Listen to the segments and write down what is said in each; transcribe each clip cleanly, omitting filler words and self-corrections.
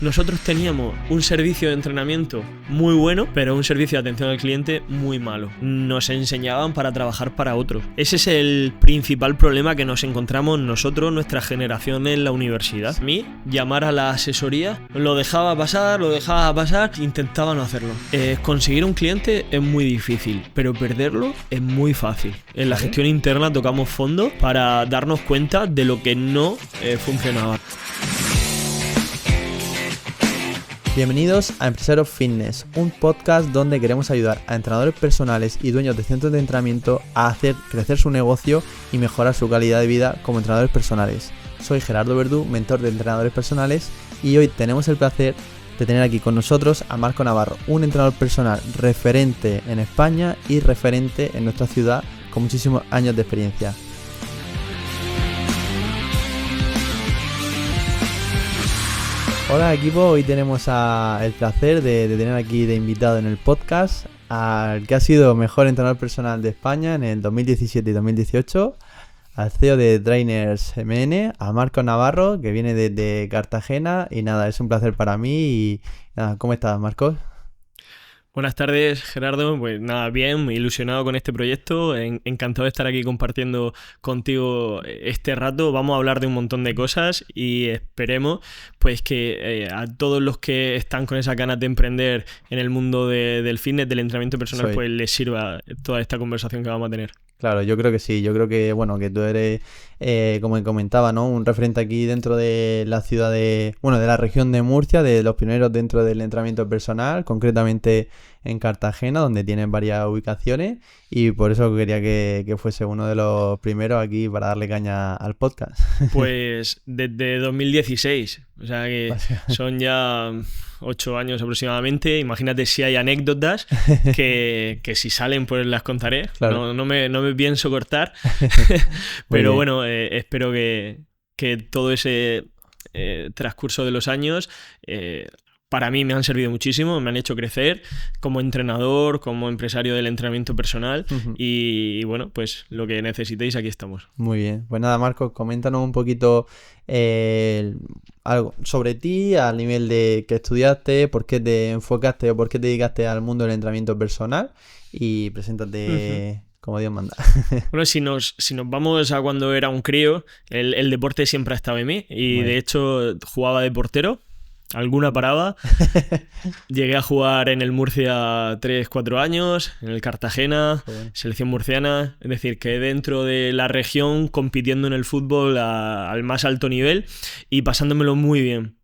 Nosotros teníamos un servicio de entrenamiento muy bueno, pero un servicio de atención al cliente muy malo. Nos enseñaban para trabajar para otros. Ese es el principal problema que nos encontramos nosotros, nuestra generación en la universidad. A mí, llamar a la asesoría, lo dejaba pasar, intentaba no hacerlo. Conseguir un cliente es muy difícil, pero perderlo es muy fácil. En la gestión interna tocamos fondo para darnos cuenta de lo que no funcionaba. Bienvenidos a Empresarios Fitness, un podcast donde queremos ayudar a entrenadores personales y dueños de centros de entrenamiento a hacer crecer su negocio y mejorar su calidad de vida como entrenadores personales. Soy Gerardo Verdú, mentor de entrenadores personales, y hoy tenemos el placer de tener aquí con nosotros a Marco Navarro, un entrenador personal referente en España y referente en nuestra ciudad con muchísimos años de experiencia. Hola equipo, hoy tenemos el placer de tener aquí de invitado en el podcast al que ha sido mejor entrenador personal de España en el 2017 y 2018, al CEO de Trainers MN, a Marco Navarro, que viene desde Cartagena, y nada, es un placer para mí. Y nada, ¿cómo estás, Marcos? Buenas tardes, Gerardo. Pues nada, bien, ilusionado con este proyecto, encantado de estar aquí compartiendo contigo este rato. Vamos a hablar de un montón de cosas y esperemos pues que a todos los que están con esas ganas de emprender en el mundo del fitness, del entrenamiento personal, pues les sirva toda esta conversación que vamos a tener. Claro, yo creo que sí, yo creo que bueno, que tú eres, como comentaba, ¿no? Un referente aquí dentro de la ciudad de la región de Murcia, de los pioneros dentro del entrenamiento personal, concretamente en Cartagena, donde tienen varias ubicaciones, y por eso quería que fuese uno de los primeros aquí para darle caña al podcast. Pues desde 2016, o sea que son ya 8 años aproximadamente. Imagínate si hay anécdotas que si salen pues las contaré. Claro. No me pienso cortar, pero bueno, espero que todo ese transcurso de los años para mí me han servido muchísimo, me han hecho crecer como entrenador, como empresario del entrenamiento personal. Y bueno, pues lo que necesitéis, aquí estamos. Muy bien, pues nada, Marcos, coméntanos un poquito algo sobre ti, al nivel de que estudiaste, por qué te enfocaste o por qué te dedicaste al mundo del entrenamiento personal, y preséntate como Dios manda. Bueno, si nos vamos a cuando era un crío, el deporte siempre ha estado en mí, y de hecho jugaba de portero. Alguna paraba. Llegué a jugar en el Murcia 3-4 años, en el Cartagena, selección murciana. Es decir, que dentro de la región compitiendo en el fútbol al más alto nivel y pasándomelo muy bien.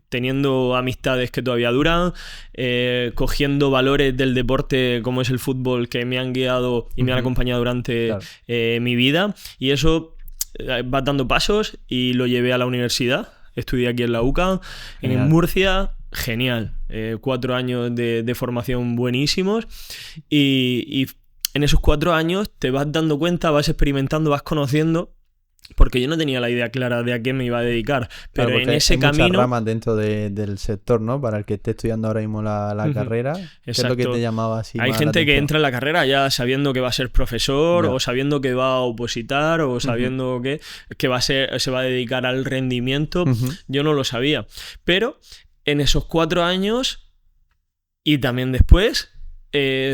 Teniendo amistades que todavía duran, cogiendo valores del deporte como es el fútbol que me han guiado y me han acompañado durante mi vida. Y eso va dando pasos y lo llevé a la universidad. Estudié aquí en la UCA, en Murcia, genial. 4 años de formación buenísimos. Y en esos 4 años te vas dando cuenta, vas experimentando, vas conociendo. Porque yo no tenía la idea clara de a qué me iba a dedicar. Pero en ese camino... Hay muchas ramas dentro del sector, ¿no? Para el que esté estudiando ahora mismo la carrera. ¿Qué es lo que te llamaba así? Hay gente que entra en la carrera ya sabiendo que va a ser profesor, o sabiendo que va a opositar, o sabiendo que se va a dedicar al rendimiento. Yo no lo sabía. Pero en esos 4 años, y también después...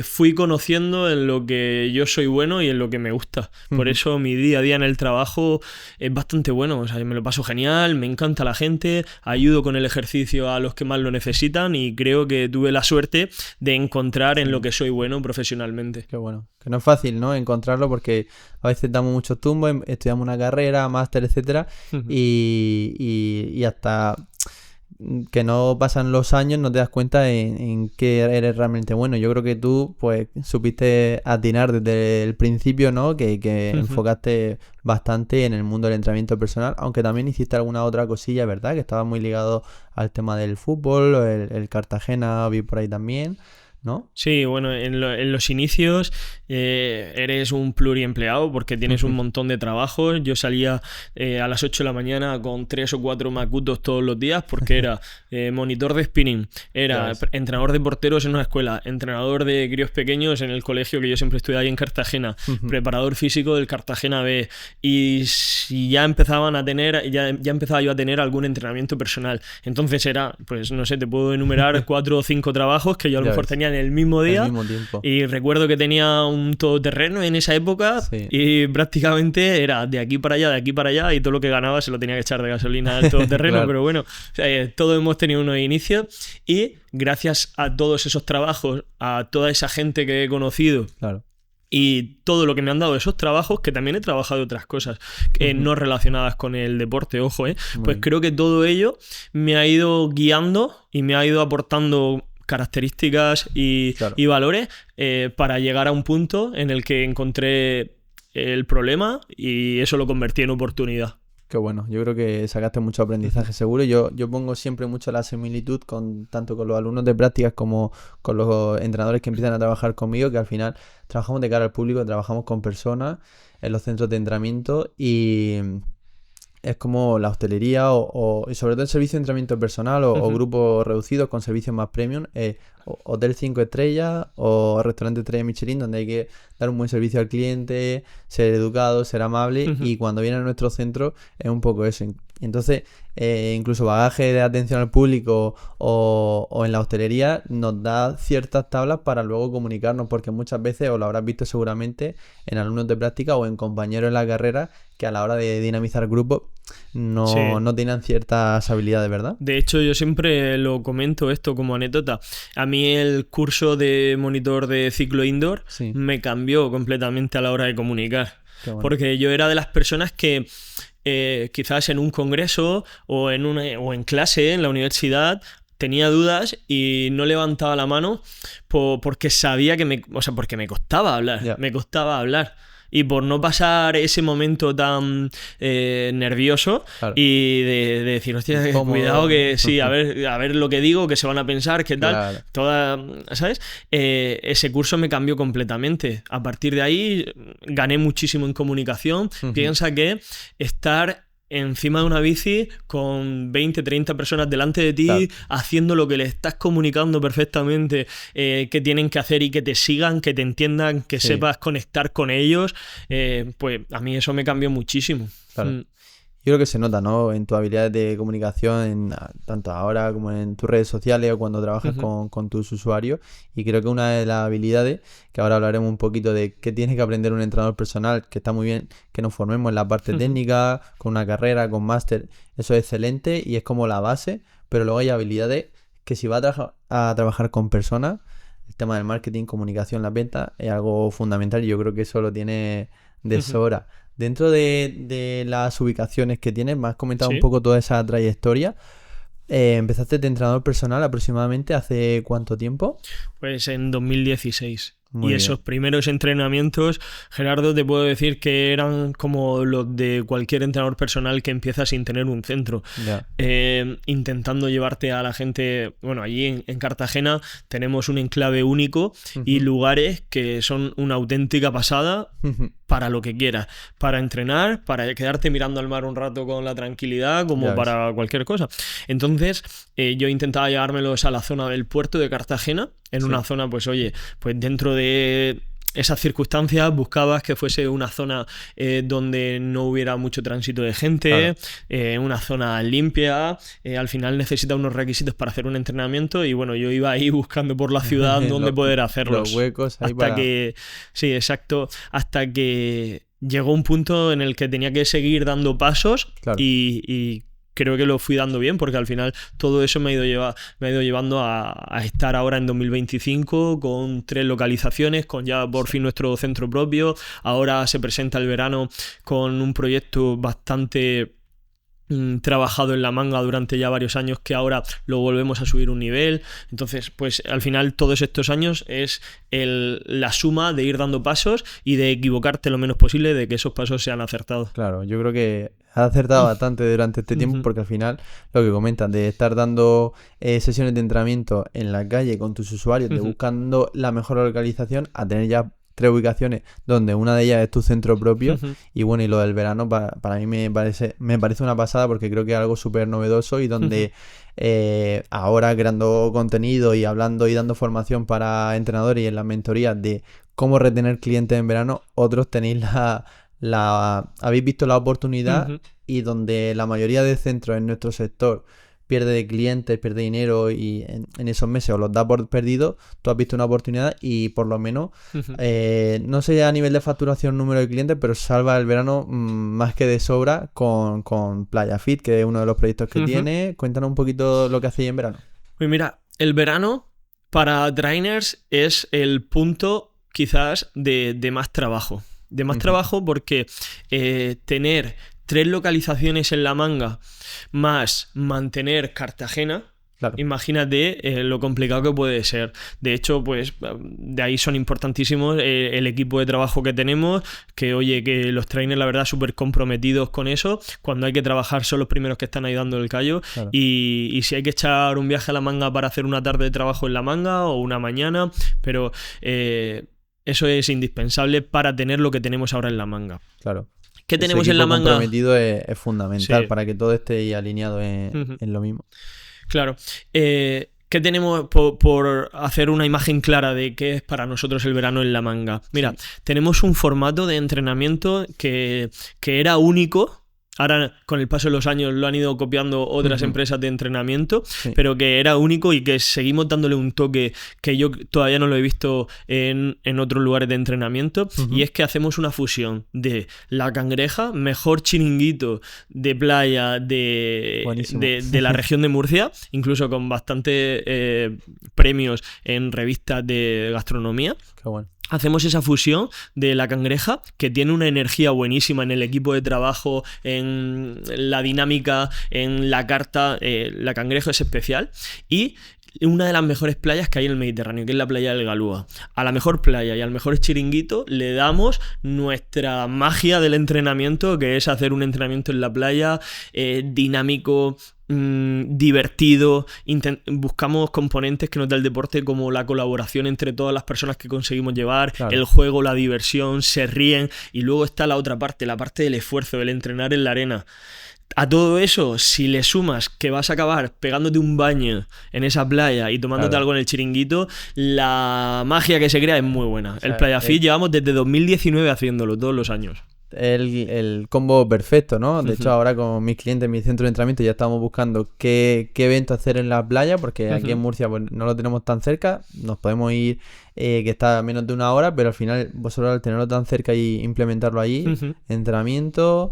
fui conociendo en lo que yo soy bueno y en lo que me gusta. Por eso mi día a día en el trabajo es bastante bueno. O sea, me lo paso genial, me encanta la gente, ayudo con el ejercicio a los que más lo necesitan, y creo que tuve la suerte de encontrar en lo que soy bueno profesionalmente. Qué bueno. Que no es fácil, ¿no? Encontrarlo, porque a veces damos muchos tumbos, estudiamos una carrera, máster, etcétera, y hasta... que no pasan los años no te das cuenta en qué eres realmente bueno. Yo creo que tú pues supiste atinar desde el principio, ¿no? Que enfocaste bastante en el mundo del entrenamiento personal, aunque también hiciste alguna otra cosilla, ¿verdad? Que estaba muy ligado al tema del fútbol, el Cartagena vi por ahí también. ¿no? Sí, bueno, en los inicios eres un pluriempleado porque tienes un montón de trabajos. Yo salía a las 8 de la mañana con 3 o 4 macutos todos los días porque era monitor de spinning, era entrenador de porteros en una escuela, entrenador de críos pequeños en el colegio que yo siempre estudié ahí en Cartagena, preparador físico del Cartagena B, y si ya empezaban a tener, ya empezaba yo a tener algún entrenamiento personal. Entonces era, pues no sé, te puedo enumerar 4 o 5 trabajos que yo a lo mejor tenía en el mismo día. Al mismo tiempo. Y recuerdo que tenía un todoterreno en esa época y prácticamente era de aquí para allá y todo lo que ganaba se lo tenía que echar de gasolina al todoterreno. Claro. Pero bueno, todos hemos tenido unos inicios y gracias a todos esos trabajos, a toda esa gente que he conocido, y todo lo que me han dado esos trabajos, que también he trabajado otras cosas no relacionadas con el deporte, ojo, pues creo que todo ello me ha ido guiando y me ha ido aportando características y valores para llegar a un punto en el que encontré el problema y eso lo convertí en oportunidad. Qué bueno, yo creo que sacaste mucho aprendizaje seguro. Yo pongo siempre mucho la similitud tanto con los alumnos de prácticas como con los entrenadores que empiezan a trabajar conmigo, que al final trabajamos de cara al público, trabajamos con personas en los centros de entrenamiento y es como la hostelería y sobre todo el servicio de entrenamiento personal o grupos reducidos con servicios más premium, hotel 5 estrellas o restaurante estrella Michelin, donde hay que dar un buen servicio al cliente, ser educado, ser amable, y cuando viene a nuestro centro es un poco eso. Entonces, incluso bagaje de atención al público o en la hostelería nos da ciertas tablas para luego comunicarnos, porque muchas veces, o lo habrás visto seguramente, en alumnos de práctica o en compañeros en la carrera, que a la hora de dinamizar grupos no tienen ciertas habilidades, ¿verdad? De hecho, yo siempre lo comento esto como anécdota. A mí el curso de monitor de ciclo indoor me cambió completamente a la hora de comunicar. Bueno. Porque yo era de las personas que quizás en un congreso o en clase en la universidad tenía dudas y no levantaba la mano porque sabía que porque me costaba hablar, me costaba hablar. Y por no pasar ese momento tan nervioso y de decir, hostia, cuidado que sí, a ver lo que digo, que se van a pensar, qué tal, ¿sabes? Ese curso me cambió completamente. A partir de ahí gané muchísimo en comunicación. Piensa que estar encima de una bici con 20, 30 personas delante de ti, haciendo lo que les estás comunicando perfectamente, que tienen que hacer y que te sigan, que te entiendan, que sepas conectar con ellos, pues a mí eso me cambió muchísimo. Claro. Yo creo que se nota, ¿no? En tus habilidades de comunicación, tanto ahora como en tus redes sociales o cuando trabajas con tus usuarios. Y creo que una de las habilidades, que ahora hablaremos un poquito de qué tiene que aprender un entrenador personal, que está muy bien que nos formemos en la parte técnica, con una carrera, con máster, eso es excelente y es como la base, pero luego hay habilidades que si vas a trabajar con personas, el tema del marketing, comunicación, las ventas, es algo fundamental y yo creo que eso lo tiene de sobra. Dentro de las ubicaciones que tienes, me has comentado un poco toda esa trayectoria. ¿Empezaste de entrenador personal aproximadamente hace cuánto tiempo? Pues en 2016. Muy bien. Esos primeros entrenamientos, Gerardo, te puedo decir que eran como los de cualquier entrenador personal que empieza sin tener un centro. Intentando llevarte a la gente. Bueno, allí en Cartagena tenemos un enclave único y lugares que son una auténtica pasada para lo que quieras. Para entrenar, para quedarte mirando al mar un rato con la tranquilidad, como para cualquier cosa. Entonces, yo intentaba llevármelos a la zona del puerto de Cartagena, en una zona, pues oye, pues dentro de esas circunstancias buscabas que fuese una zona donde no hubiera mucho tránsito de gente, una zona limpia. Al final necesita unos requisitos para hacer un entrenamiento y bueno, yo iba ahí buscando por la ciudad donde poder hacerlos. Los huecos ahí Sí, exacto, hasta que llegó un punto en el que tenía que seguir dando pasos y creo que lo fui dando bien porque al final todo eso me ha ido llevando a estar ahora en 2025 con 3 localizaciones, con ya por fin nuestro centro propio. Ahora se presenta el verano con un proyecto bastante trabajado en la manga durante ya varios años, que ahora lo volvemos a subir un nivel. Entonces, pues al final todos estos años es la suma de ir dando pasos y de equivocarte lo menos posible, de que esos pasos sean acertados. Claro, yo creo que has acertado bastante durante este tiempo, porque al final lo que comentas de estar dando sesiones de entrenamiento en la calle con tus usuarios, de buscando la mejor localización, a tener ya 3 ubicaciones donde una de ellas es tu centro propio. Y bueno, y lo del verano para mí me parece una pasada, porque creo que es algo súper novedoso y donde ahora creando contenido y hablando y dando formación para entrenadores y en las mentorías de cómo retener clientes en verano, otros tenéis habéis visto la oportunidad, y donde la mayoría de centros en nuestro sector pierde de clientes, pierde dinero y en esos meses os los da por perdido, tú has visto una oportunidad y por lo menos, no sé a nivel de facturación, número de clientes, pero salva el verano más que de sobra con Playa Fit, que es uno de los proyectos que tiene. Cuéntanos un poquito lo que hacéis en verano. Pues mira, el verano para trainers es el punto quizás de más trabajo. De más trabajo porque tener 3 localizaciones en la manga más mantener Cartagena, claro, imagínate lo complicado que puede ser. De hecho, pues de ahí son importantísimos el equipo de trabajo que tenemos, que oye, que los trainers la verdad súper comprometidos con eso. Cuando hay que trabajar son los primeros que están ahí dando el callo, claro. Y si hay que echar un viaje a la manga para hacer una tarde de trabajo en la manga o una mañana, pero eso es indispensable para tener lo que tenemos ahora en la manga. Claro. ¿Qué tenemos en la manga? Comprometido es fundamental, sí, para que todo esté alineado en lo mismo. Claro. ¿Qué tenemos por hacer una imagen clara de qué es para nosotros el verano en la manga? Mira, tenemos un formato de entrenamiento que era único. Ahora, con el paso de los años, lo han ido copiando otras empresas de entrenamiento, sí, pero que era único y que seguimos dándole un toque que yo todavía no lo he visto en otros lugares de entrenamiento. Y es que hacemos una fusión de La Cangreja, mejor chiringuito de playa de la región de Murcia, incluso con bastantes premios en revistas de gastronomía. Qué bueno. Hacemos esa fusión de La Cangreja, que tiene una energía buenísima en el equipo de trabajo, en la dinámica, en la carta. La Cangreja es especial. Y una de las mejores playas que hay en el Mediterráneo, que es la playa del Galúa. A la mejor playa y al mejor chiringuito le damos nuestra magia del entrenamiento, que es hacer un entrenamiento en la playa dinámico, divertido. Buscamos componentes que nos da el deporte, como la colaboración entre todas las personas que conseguimos llevar, claro, el juego, la diversión, se ríen. Y luego está la otra parte, la parte del esfuerzo, el entrenar en la arena. A todo eso, si le sumas que vas a acabar pegándote un baño en esa playa y tomándote, claro, algo en el chiringuito, la magia que se crea es muy buena. O sea, el Playa Fit llevamos desde 2019 haciéndolo, todos los años. El combo perfecto, ¿no? De hecho, ahora con mis clientes en mi centro de entrenamiento ya estamos buscando qué evento hacer en la playa, porque aquí en Murcia pues no lo tenemos tan cerca. Nos podemos ir, que está a menos de 1 hora, pero al final vosotros al tenerlo tan cerca y implementarlo allí, entrenamiento,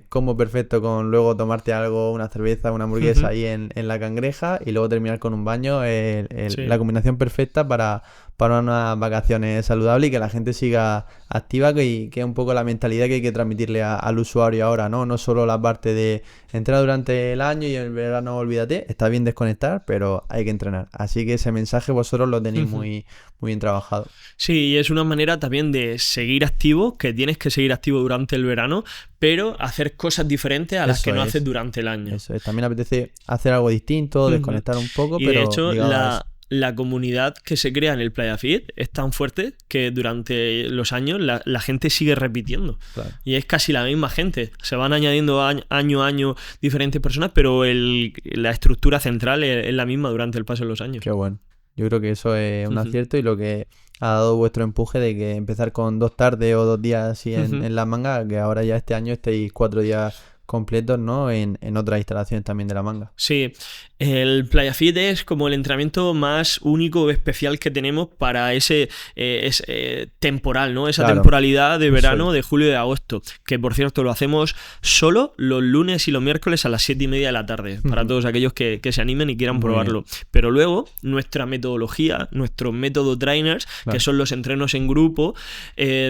combo perfecto con luego tomarte algo, una cerveza, una hamburguesa ahí en La Cangreja, y luego terminar con un baño, sí, la combinación perfecta para unas vacaciones saludables y que la gente siga activa, que es un poco la mentalidad que hay que transmitirle al usuario ahora, ¿no? No solo la parte de entrenar durante el año y en el verano olvídate, está bien desconectar, pero hay que entrenar. Así que ese mensaje vosotros lo tenéis muy bien trabajado. Sí, y es una manera también de seguir activo, que tienes que seguir activo durante el verano, pero hacer cosas diferentes a las que no haces durante el año. Eso es. También apetece hacer algo distinto, desconectar un poco, y pero de hecho la comunidad que se crea en el Playa Fit es tan fuerte que durante los años la gente sigue repitiendo. Claro. Y es casi la misma gente. Se van añadiendo año a año diferentes personas, pero la estructura central es la misma durante el paso de los años. Qué bueno. Yo creo que eso es un acierto, y lo que ha dado vuestro empuje de que empezar con 2 tardes o 2 días así en la manga, que ahora ya este año estéis 4 días completos, ¿no? En otras instalaciones también de la manga. Sí, el Playa Fit es como el entrenamiento más único o especial que tenemos para ese temporal, ¿no? Esa temporalidad de verano, de julio y de agosto, que por cierto lo hacemos solo los lunes y los miércoles a las 7:30 de la tarde, para todos aquellos que se animen y quieran probarlo. Pero luego, nuestra metodología, nuestro método trainers, que son los entrenos en grupo,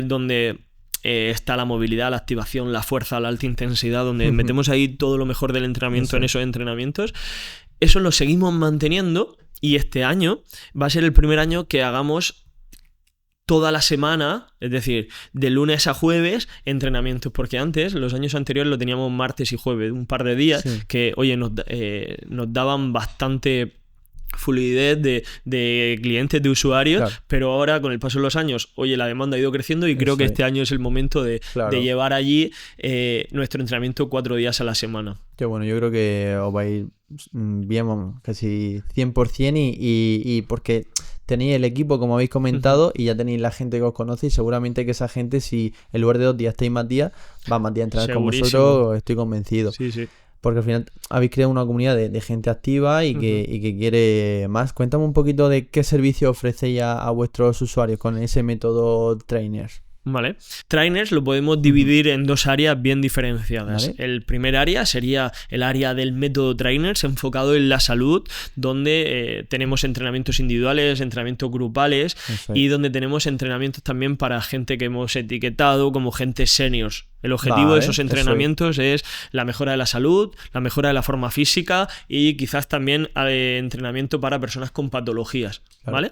donde está la movilidad, la activación, la fuerza, la alta intensidad, donde metemos ahí todo lo mejor del entrenamiento en esos entrenamientos. Eso lo seguimos manteniendo y este año va a ser el primer año que hagamos toda la semana, es decir, de lunes a jueves, entrenamientos, porque antes, los años anteriores lo teníamos martes y jueves, un par de días que, oye, nos daban bastante fluidez de clientes, de usuarios, pero ahora con el paso de los años, oye, la demanda ha ido creciendo y creo que este año es el momento de llevar allí nuestro entrenamiento 4 días a la semana. Qué bueno, yo creo que os va a ir bien, vamos, casi 100% y porque tenéis el equipo, como habéis comentado, y ya tenéis la gente que os conoce y seguramente que esa gente, si en lugar de 2 días estáis más días, va más días a entrenar con vosotros, estoy convencido. Sí. Porque al final habéis creado una comunidad de gente activa y que quiere más. Cuéntame un poquito de qué servicio ofrecéis a vuestros usuarios con ese método Trainers. Vale. Trainers lo podemos dividir en 2 áreas bien diferenciadas. ¿Vale? El primer área sería el área del método Trainers enfocado en la salud, donde tenemos entrenamientos individuales, entrenamientos grupales y donde tenemos entrenamientos también para gente que hemos etiquetado como gente seniors. El objetivo de esos entrenamientos es la mejora de la salud, la mejora de la forma física y quizás también entrenamiento para personas con patologías, ¿vale?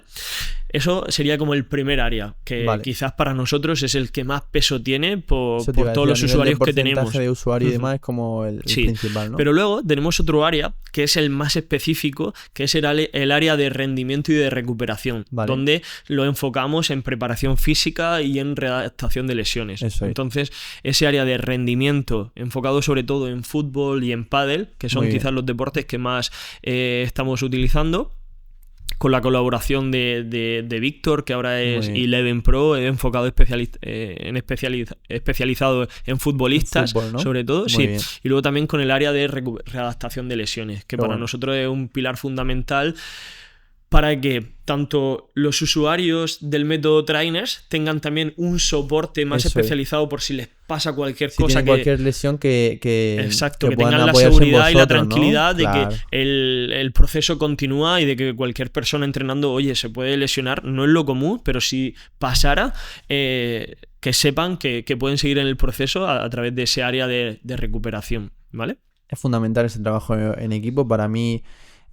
Eso sería como el primer área, que quizás para nosotros es el que más peso tiene por todos los usuarios que tenemos. El porcentaje de usuario y demás es como el principal, ¿no? Pero luego tenemos otro área que es el más específico, que es el área de rendimiento y de recuperación, donde lo enfocamos en preparación física y en readaptación de lesiones. Entonces, ese área de rendimiento enfocado sobre todo en fútbol y en pádel, que son quizás los deportes que más estamos utilizando, con la colaboración de Víctor, que ahora es Eleven Pro, enfocado especializado en futbolistas, fútbol, ¿no? Sobre todo. Y luego también con el área de readaptación de lesiones, que para nosotros es un pilar fundamental para que tanto los usuarios del método Trainers tengan también un soporte más especializado por si les pasa cualquier cosa. Cualquier lesión que tengan la seguridad y la tranquilidad, ¿no? De que el proceso continúa y de que cualquier persona entrenando, oye, se puede lesionar, no es lo común, pero si pasara, que sepan que pueden seguir en el proceso a través de ese área de recuperación, ¿vale? Es fundamental ese trabajo en equipo. Para mí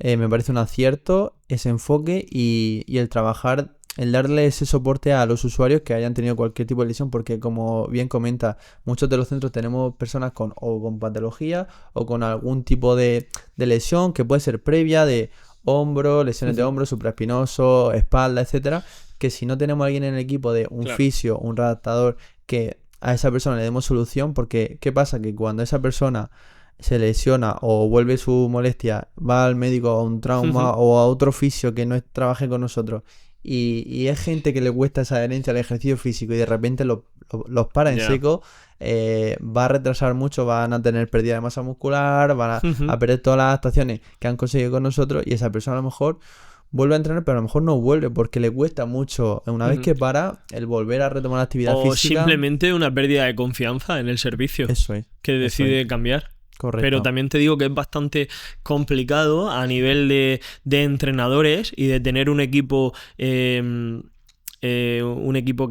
me parece un acierto ese enfoque y el trabajar, el darle ese soporte a los usuarios que hayan tenido cualquier tipo de lesión, porque como bien comenta, muchos de los centros tenemos personas con patología o con algún tipo de lesión que puede ser previa de hombro, lesiones de hombro, supraespinoso, espalda, etcétera, que si no tenemos a alguien en el equipo de un fisio, un readaptador, que a esa persona le demos solución, porque ¿qué pasa? Que cuando esa persona se lesiona o vuelve su molestia, va al médico a un trauma o a otro fisio que no trabaje con nosotros y es gente que le cuesta esa adherencia al ejercicio físico y de repente los para en seco, va a retrasar mucho, van a tener pérdida de masa muscular, van a perder todas las adaptaciones que han conseguido con nosotros y esa persona a lo mejor vuelve a entrenar, pero a lo mejor no vuelve porque le cuesta mucho una vez que para el volver a retomar la actividad física. O simplemente una pérdida de confianza en el servicio. Eso es. Que decide cambiar. Correcto. Pero también te digo que es bastante complicado a nivel de entrenadores y de tener un equipo que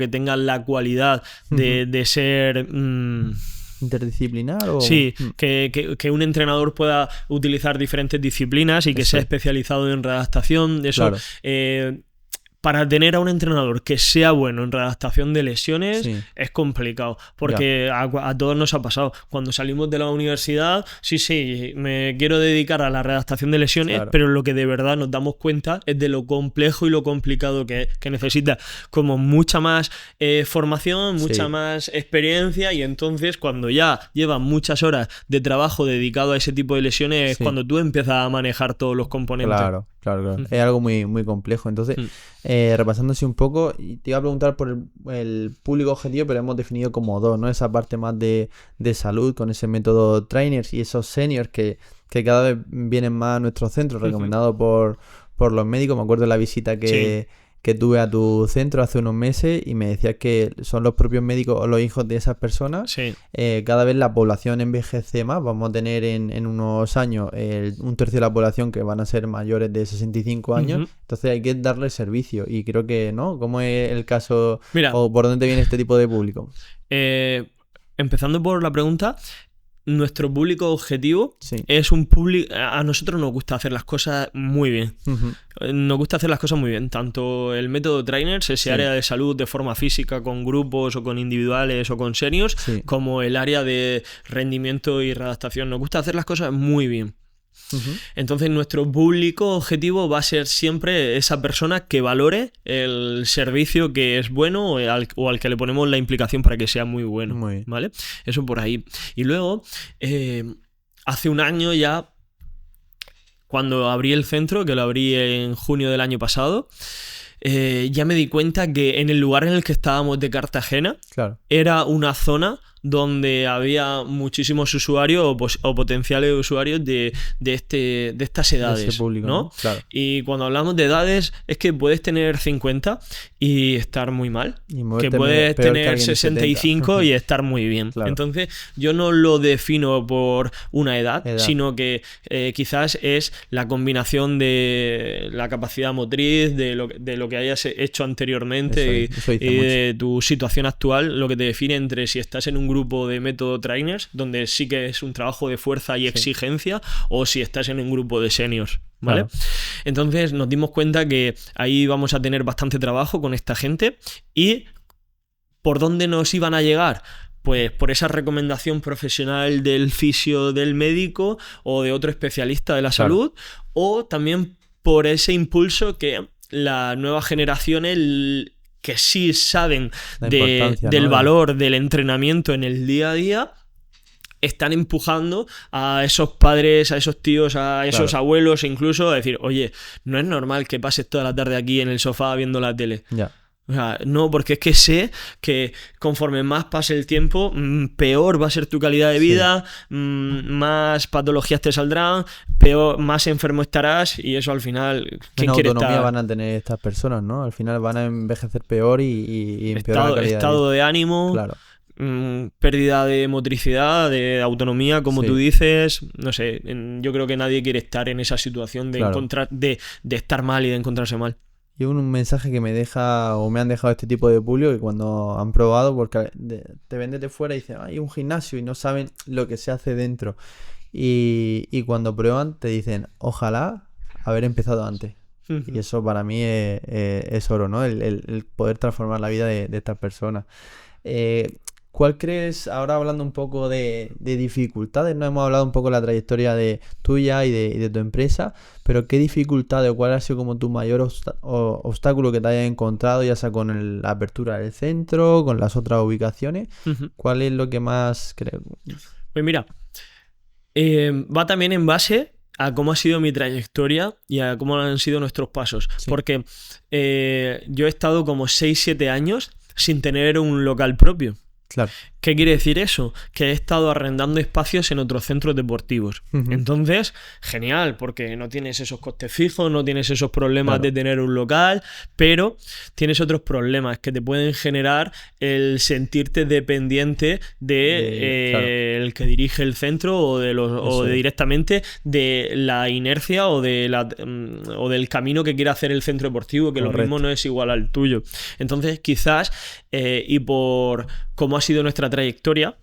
tenga la cualidad de ser interdisciplinar o... Sí, que un entrenador pueda utilizar diferentes disciplinas y que sea especializado en readaptación. Eso, para tener a un entrenador que sea bueno en readaptación de lesiones es complicado, porque a todos nos ha pasado. Cuando salimos de la universidad, sí, me quiero dedicar a la readaptación de lesiones, pero lo que de verdad nos damos cuenta es de lo complejo y lo complicado que es, que necesita como mucha más formación, mucha más experiencia, y entonces cuando ya llevas muchas horas de trabajo dedicado a ese tipo de lesiones es cuando tú empiezas a manejar todos los componentes. Claro. Es algo muy, muy complejo. Entonces, repasándose un poco, te iba a preguntar por el público objetivo, pero hemos definido como 2, ¿no? Esa parte más de salud con ese método Trainers y esos seniors que cada vez vienen más a nuestro centro, recomendado por los médicos. Me acuerdo de la visita que que tuve a tu centro hace unos meses y me decías que son los propios médicos o los hijos de esas personas. Sí. Cada vez la población envejece más. Vamos a tener en unos años un tercio de la población que van a ser mayores de 65 años. Entonces hay que darle servicio. Y creo que, ¿no? ¿Cómo es el caso? Mira, ¿O por dónde viene este tipo de público? Empezando por la pregunta, nuestro público objetivo Sí. es un público... A nosotros nos gusta hacer las cosas muy bien. Nos gusta hacer las cosas muy bien. Tanto el método Trainers, ese Sí. área de salud de forma física con grupos o con individuales o con seniors, Sí. como el área de rendimiento y readaptación. Nos gusta hacer las cosas muy bien. Entonces nuestro público objetivo va a ser siempre esa persona que valore el servicio que es bueno o al que le ponemos la implicación para que sea muy bueno. Muy bien. ¿Vale? Eso por ahí. Y luego, hace un año ya, cuando abrí el centro, que lo abrí en junio del año pasado, ya me di cuenta que en el lugar en el que estábamos de Cartagena, Claro. era una zona donde había muchísimos usuarios o potenciales usuarios de estas edades, Ese público, ¿no? ¿no? Claro. Y cuando hablamos de edades, es que puedes tener 50 y estar muy mal. Y Que moverte puedes peor que tener alguien de 65 y estar muy bien. Claro. Entonces, yo no lo defino por una edad. Sino que quizás es la combinación de la capacidad motriz, de lo que hayas hecho anteriormente Eso dice y mucho. de tu situación actual, lo que te define entre si estás en un grupo de método trainers, donde sí que es un trabajo de fuerza y exigencia, o si estás en un grupo de seniors, ¿vale? Claro. Entonces nos dimos cuenta que ahí vamos a tener bastante trabajo con esta gente. ¿Y por dónde nos iban a llegar? Pues por esa recomendación profesional del fisio, del médico o de otro especialista de la salud, o también por ese impulso que las nuevas generaciones que sí saben del ¿no? valor del entrenamiento en el día a día, están empujando a esos padres, a esos tíos, a esos abuelos, incluso a decir, oye, no es normal que pases toda la tarde aquí en el sofá viendo la tele. Ya. O sea, no, porque es que sé que conforme más pase el tiempo, peor va a ser tu calidad de vida, más patologías te saldrán, más enfermo estarás, y eso al final, ¿quién quiere autonomía estar? van a tener estas personas, ¿no? Al final van a envejecer peor y empeorar la calidad Estado de ánimo, Claro. pérdida de motricidad, de autonomía, como tú dices, no sé, yo creo que nadie quiere estar en esa situación de de estar mal y de encontrarse mal. Y un mensaje que me deja o me han dejado este tipo de público que cuando han probado, porque te ven desde fuera y dicen, hay un gimnasio y no saben lo que se hace dentro. Y cuando prueban te dicen, ojalá haber empezado antes. Y eso para mí es oro, ¿no? El poder transformar la vida de estas personas. ¿Cuál crees, ahora hablando un poco de dificultades, no hemos hablado un poco de la trayectoria de tuya y de tu empresa, pero qué dificultades o cuál ha sido como tu mayor obstáculo que te hayas encontrado, ya sea con la apertura del centro, con las otras ubicaciones? ¿Cuál es lo que más crees? Pues mira, va también en base a cómo ha sido mi trayectoria y a cómo han sido nuestros pasos. Sí. Porque yo he estado como 6-7 años sin tener un local propio. Claro. ¿Qué quiere decir eso? Que he estado arrendando espacios en otros centros deportivos. Entonces, genial, porque no tienes esos costes fijos, no tienes esos problemas de tener un local, pero tienes otros problemas que te pueden generar el sentirte dependiente el que dirige el centro o de directamente de la inercia o del camino que quiere hacer el centro deportivo, que lo mismo no es igual al tuyo. Entonces, quizás, y por cómo ha sido nuestra trayectoria,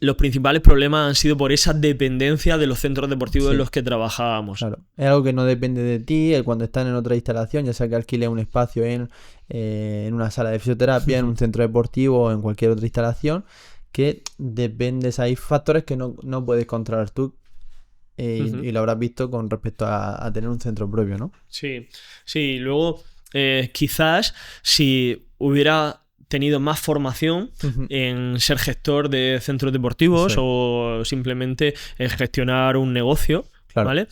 los principales problemas han sido por esa dependencia de los centros deportivos en los que trabajábamos. Claro, es algo que no depende de ti, cuando están en otra instalación, ya sea que alquiles un espacio en una sala de fisioterapia, en un centro deportivo o en cualquier otra instalación, que dependes, hay factores que no puedes controlar tú. Y lo habrás visto con respecto a tener un centro propio, ¿no? Sí, luego quizás si hubiera tenido más formación en ser gestor de centros deportivos o simplemente en gestionar un negocio, Claro. ¿Vale?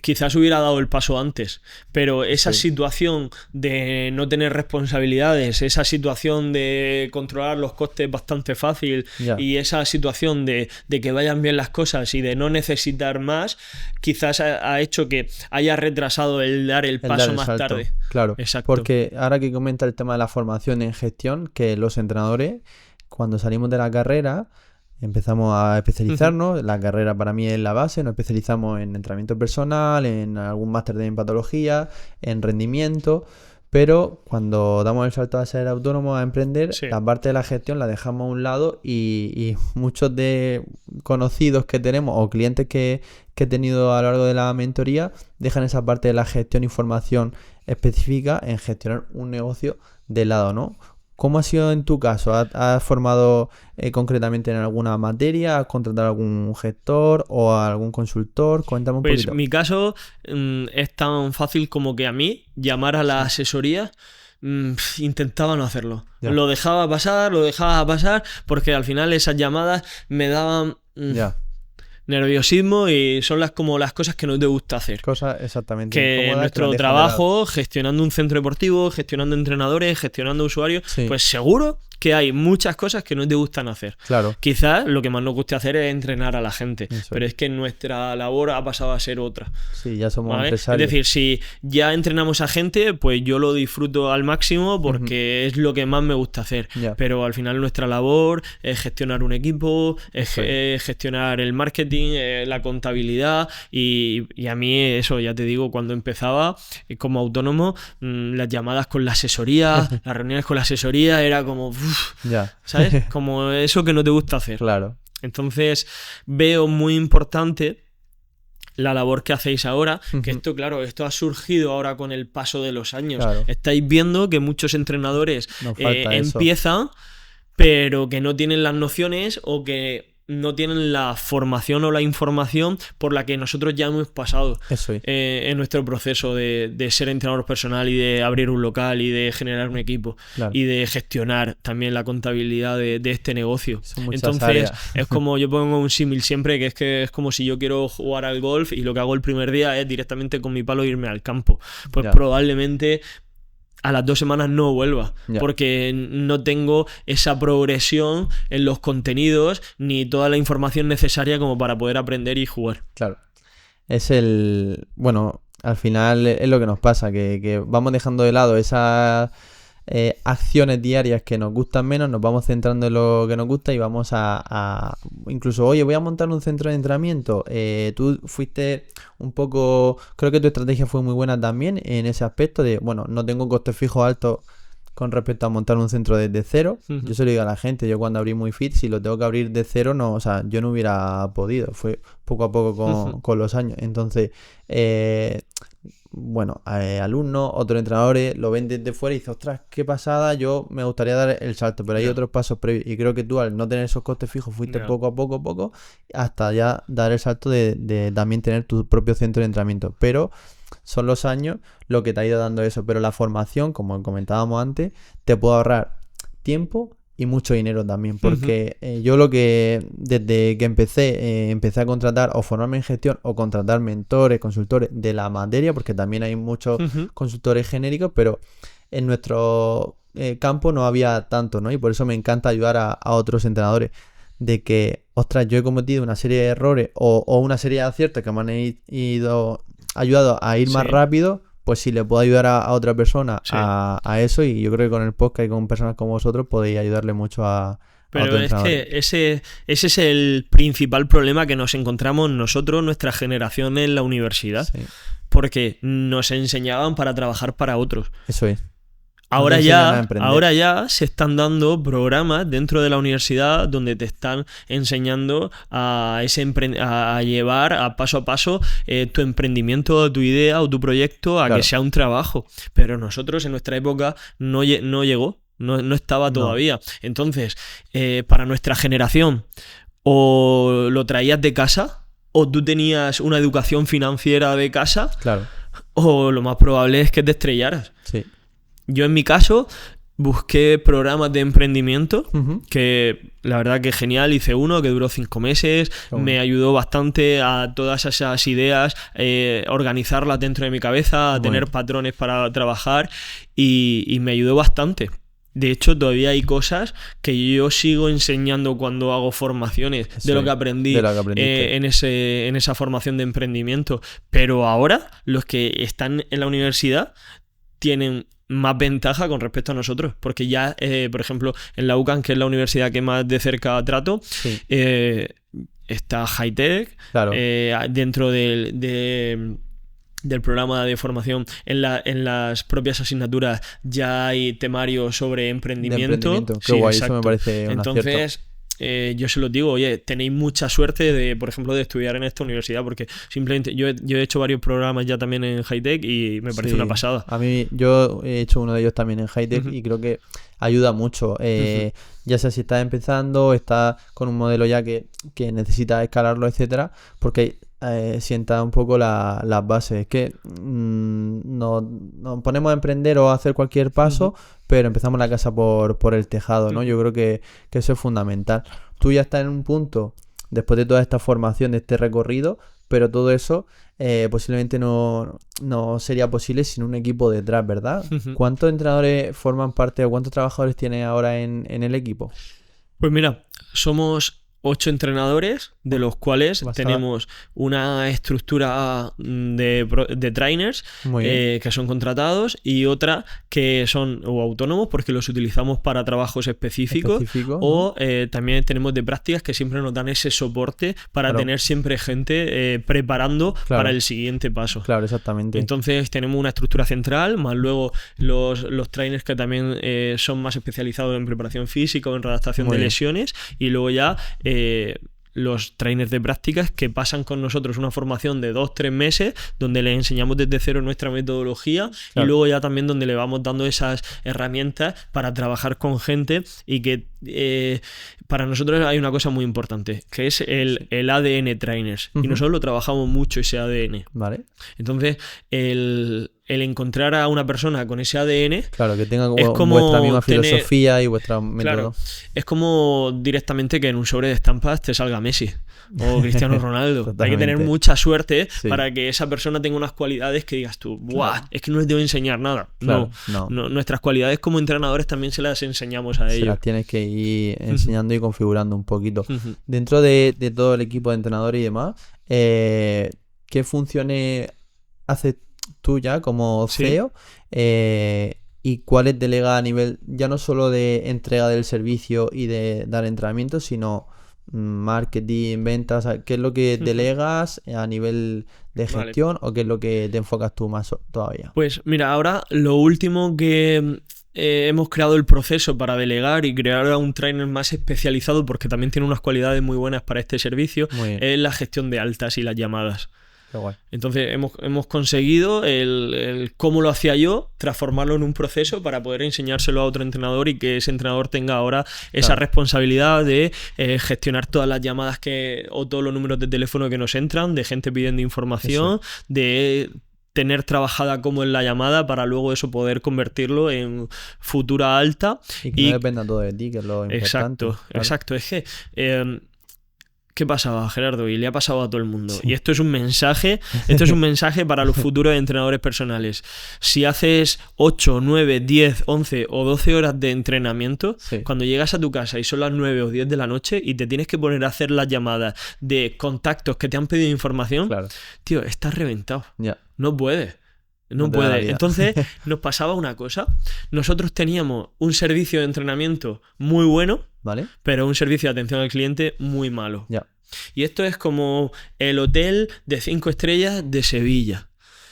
Quizás hubiera dado el paso antes, pero esa situación de no tener responsabilidades, esa situación de controlar los costes bastante fácil y esa situación de que vayan bien las cosas y de no necesitar más, quizás ha hecho que haya retrasado el dar el paso más tarde. Claro, exacto. Porque ahora que comenta el tema de la formación en gestión, que los entrenadores, cuando salimos de la carrera, empezamos a especializarnos. La carrera para mí es la base. Nos especializamos en entrenamiento personal, en algún máster de patología, en rendimiento. Pero cuando damos el salto a ser autónomos, a emprender, la parte de la gestión la dejamos a un lado y muchos de conocidos que tenemos o clientes que he tenido a lo largo de la mentoría dejan esa parte de la gestión y formación específica en gestionar un negocio de lado, ¿no? ¿Cómo ha sido en tu caso? ¿Has formado concretamente en alguna materia? ¿Has contratado a algún gestor o a algún consultor? Cuéntame un poquito. Pues mi caso es tan fácil como que a mí llamar a la asesoría intentaba no hacerlo. Lo dejaba pasar, porque al final esas llamadas me daban nerviosismo y son como las cosas que no te gusta hacer. Exactamente. Que en nuestro trabajo, gestionando un centro deportivo, gestionando entrenadores, gestionando usuarios, pues seguro que hay muchas cosas que no te gustan hacer. Claro. Quizás lo que más nos guste hacer es entrenar a la gente, pero es que nuestra labor ha pasado a ser otra. Sí, ya somos empresarios. Es decir, si ya entrenamos a gente, pues yo lo disfruto al máximo porque es lo que más me gusta hacer. Pero al final nuestra labor es gestionar un equipo, es gestionar el marketing, la contabilidad y a mí eso, ya te digo, cuando empezaba como autónomo, las llamadas con la asesoría, las reuniones con la asesoría era como... ¿sabes? Como eso que no te gusta hacer. Claro. Entonces veo muy importante la labor que hacéis ahora, que esto ha surgido ahora con el paso de los años. Claro. Estáis viendo que muchos entrenadores empiezan, pero que no tienen las nociones o que no tienen la formación o la información por la que nosotros ya hemos pasado en nuestro proceso de ser entrenador personal y de abrir un local y de generar un equipo y de gestionar también la contabilidad de este negocio. Entonces es como yo pongo un símil siempre, que es como si yo quiero jugar al golf y lo que hago el primer día es directamente con mi palo irme al campo. Pues probablemente a las 2 semanas no vuelva, porque no tengo esa progresión en los contenidos ni toda la información necesaria como para poder aprender y jugar. Claro. Bueno, al final es lo que nos pasa, que vamos dejando de lado esas acciones diarias que nos gustan menos, nos vamos centrando en lo que nos gusta y vamos a incluso, oye, voy a montar un centro de entrenamiento. Tú fuiste un poco, creo que tu estrategia fue muy buena también en ese aspecto de, bueno, no tengo costes fijos altos con respecto a montar un centro desde cero. Yo se lo digo a la gente, yo cuando abrí Muy Fit, si lo tengo que abrir de cero, no, o sea, yo no hubiera podido, fue poco a poco con los años. Entonces, bueno, alumnos, otros entrenadores lo ven desde fuera y dicen, ostras, qué pasada, yo me gustaría dar el salto, pero hay otros pasos previos y creo que tú al no tener esos costes fijos fuiste poco a poco hasta ya dar el salto de también tener tu propio centro de entrenamiento, pero son los años lo que te ha ido dando eso, pero la formación, como comentábamos antes, te puede ahorrar tiempo y mucho dinero también, porque yo lo que desde que empecé a contratar o formarme en gestión o contratar mentores, consultores de la materia, porque también hay muchos consultores genéricos, pero en nuestro campo no había tanto, ¿no? Y por eso me encanta ayudar a otros entrenadores, de que, ostras, yo he cometido una serie de errores o una serie de aciertos que me han ayudado a ir más rápido. Pues si le puedo ayudar a otra persona a eso, y yo creo que con el podcast y con personas como vosotros podéis ayudarle mucho a pero es que ese es el principal problema que nos encontramos nosotros, nuestra generación en la universidad, porque nos enseñaban para trabajar para otros. Eso es. Ahora ya se están dando programas dentro de la universidad donde te están enseñando a llevar a paso tu emprendimiento, tu idea o tu proyecto a que sea un trabajo. Pero nosotros en nuestra época no llegó, no estaba todavía. Entonces, para nuestra generación, o lo traías de casa, o tú tenías una educación financiera de casa, o lo más probable es que te estrellaras. Sí. Yo en mi caso busqué programas de emprendimiento, Ujú. que la verdad que genial, hice uno que duró 5 meses, bueno. me ayudó bastante a todas esas ideas, organizarlas dentro de mi cabeza, a Muy tener bien. patrones para trabajar y me ayudó bastante. De hecho, todavía hay cosas que yo sigo enseñando cuando hago formaciones Eso de lo es, que aprendí de lo que aprendiste. en esa formación de emprendimiento. Pero ahora, los que están en la universidad tienen más ventaja con respecto a nosotros, porque ya, por ejemplo, en la UCAM, que es la universidad que más de cerca trato, Sí, está Hightech, claro. dentro del programa de formación, en las propias asignaturas ya hay temario sobre De emprendimiento. emprendimiento. Qué Sí, guay, eso exacto. me parece un acierto. Entonces, yo se lo digo, oye, tenéis mucha suerte de, por ejemplo, de estudiar en esta universidad, porque simplemente yo he hecho varios programas ya también en Hightech y me parece Sí, una pasada. a mí, yo he hecho uno de ellos también en Hightech Ujú. y creo que ayuda mucho. Ya sea si estás empezando, estás con un modelo ya que necesitas escalarlo, etcétera, porque sienta un poco las bases. Es que nos ponemos a emprender o a hacer cualquier paso, pero empezamos la casa por el tejado, ¿no? Yo creo que eso es fundamental. Tú ya estás en un punto, después de toda esta formación, de este recorrido, pero todo eso posiblemente no sería posible sin un equipo detrás, ¿verdad? Ujú. ¿Cuántos entrenadores forman parte o cuántos trabajadores tienes ahora en el equipo? Pues mira, somos 8 entrenadores, de los cuales Bastante. tenemos una estructura de trainers Muy bien. que son contratados y otra que son o autónomos porque los utilizamos para trabajos específicos Específico, o también tenemos de prácticas que siempre nos dan ese soporte para Claro. tener siempre gente preparando Claro. para el siguiente paso. Claro, exactamente. Entonces tenemos una estructura central, más luego los trainers que también son más especializados en preparación física o en redactación Muy de bien. lesiones, y luego ya los trainers de prácticas que pasan con nosotros una formación de 2-3 meses donde les enseñamos desde cero nuestra metodología Claro. y luego ya también donde le vamos dando esas herramientas para trabajar con gente y que para nosotros hay una cosa muy importante que es el ADN trainers y Ujú. nosotros lo trabajamos mucho ese ADN. Vale. Entonces, el encontrar a una persona con ese ADN Claro, que tenga es como vuestra misma tener- filosofía y vuestra método. Claro, es como directamente que en un sobre de estampas te salga Messi o Cristiano Ronaldo. Hay que tener Totalmente. mucha suerte Sí. para que esa persona tenga unas cualidades que digas tú, ¡buah! Claro. Es que no les debo enseñar nada. Claro, No, nuestras cualidades como entrenadores también se las enseñamos a Se ellos. las tienes que ir enseñando y configurando un poquito. Ujú. Dentro de todo el equipo de entrenadores y demás, ¿qué funciones haces tú ya como Sí. CEO? ¿Y cuáles delegas a nivel ya no solo de entrega del servicio y de dar entrenamiento, sino marketing, ventas? O sea, ¿qué es lo que Ujú. delegas a nivel de Vale. gestión o qué es lo que te enfocas tú más todavía? Pues mira, ahora lo último que hemos creado el proceso para delegar y crear a un trainer más especializado, porque también tiene unas cualidades muy buenas para este servicio, Muy bien. es la gestión de altas y las llamadas. Qué guay. Entonces hemos conseguido el cómo lo hacía yo, transformarlo en un proceso para poder enseñárselo a otro entrenador y que ese entrenador tenga ahora esa Claro. responsabilidad de gestionar todas las llamadas o todos los números de teléfono que nos entran, de gente pidiendo información, de tener trabajada como en la llamada para luego eso poder convertirlo en futura alta. Y que no dependa todo de ti, que es lo importante. Exacto, Claro. exacto. Es que ¿qué pasaba, Gerardo? Y le ha pasado a todo el mundo. Sí. Y esto es un mensaje para los futuros entrenadores personales. Si haces 8, 9, 10, 11 o 12 horas de entrenamiento, Sí. cuando llegas a tu casa y son las 9 o 10 de la noche y te tienes que poner a hacer las llamadas de contactos que te han pedido información, Claro, tío, estás reventado. ya. No puedes. No No te da la puede. vida. Entonces nos pasaba una cosa. Nosotros teníamos un servicio de entrenamiento muy bueno, ¿Vale? pero un servicio de atención al cliente muy malo. Ya. Y esto es como el hotel de 5 estrellas de Sevilla.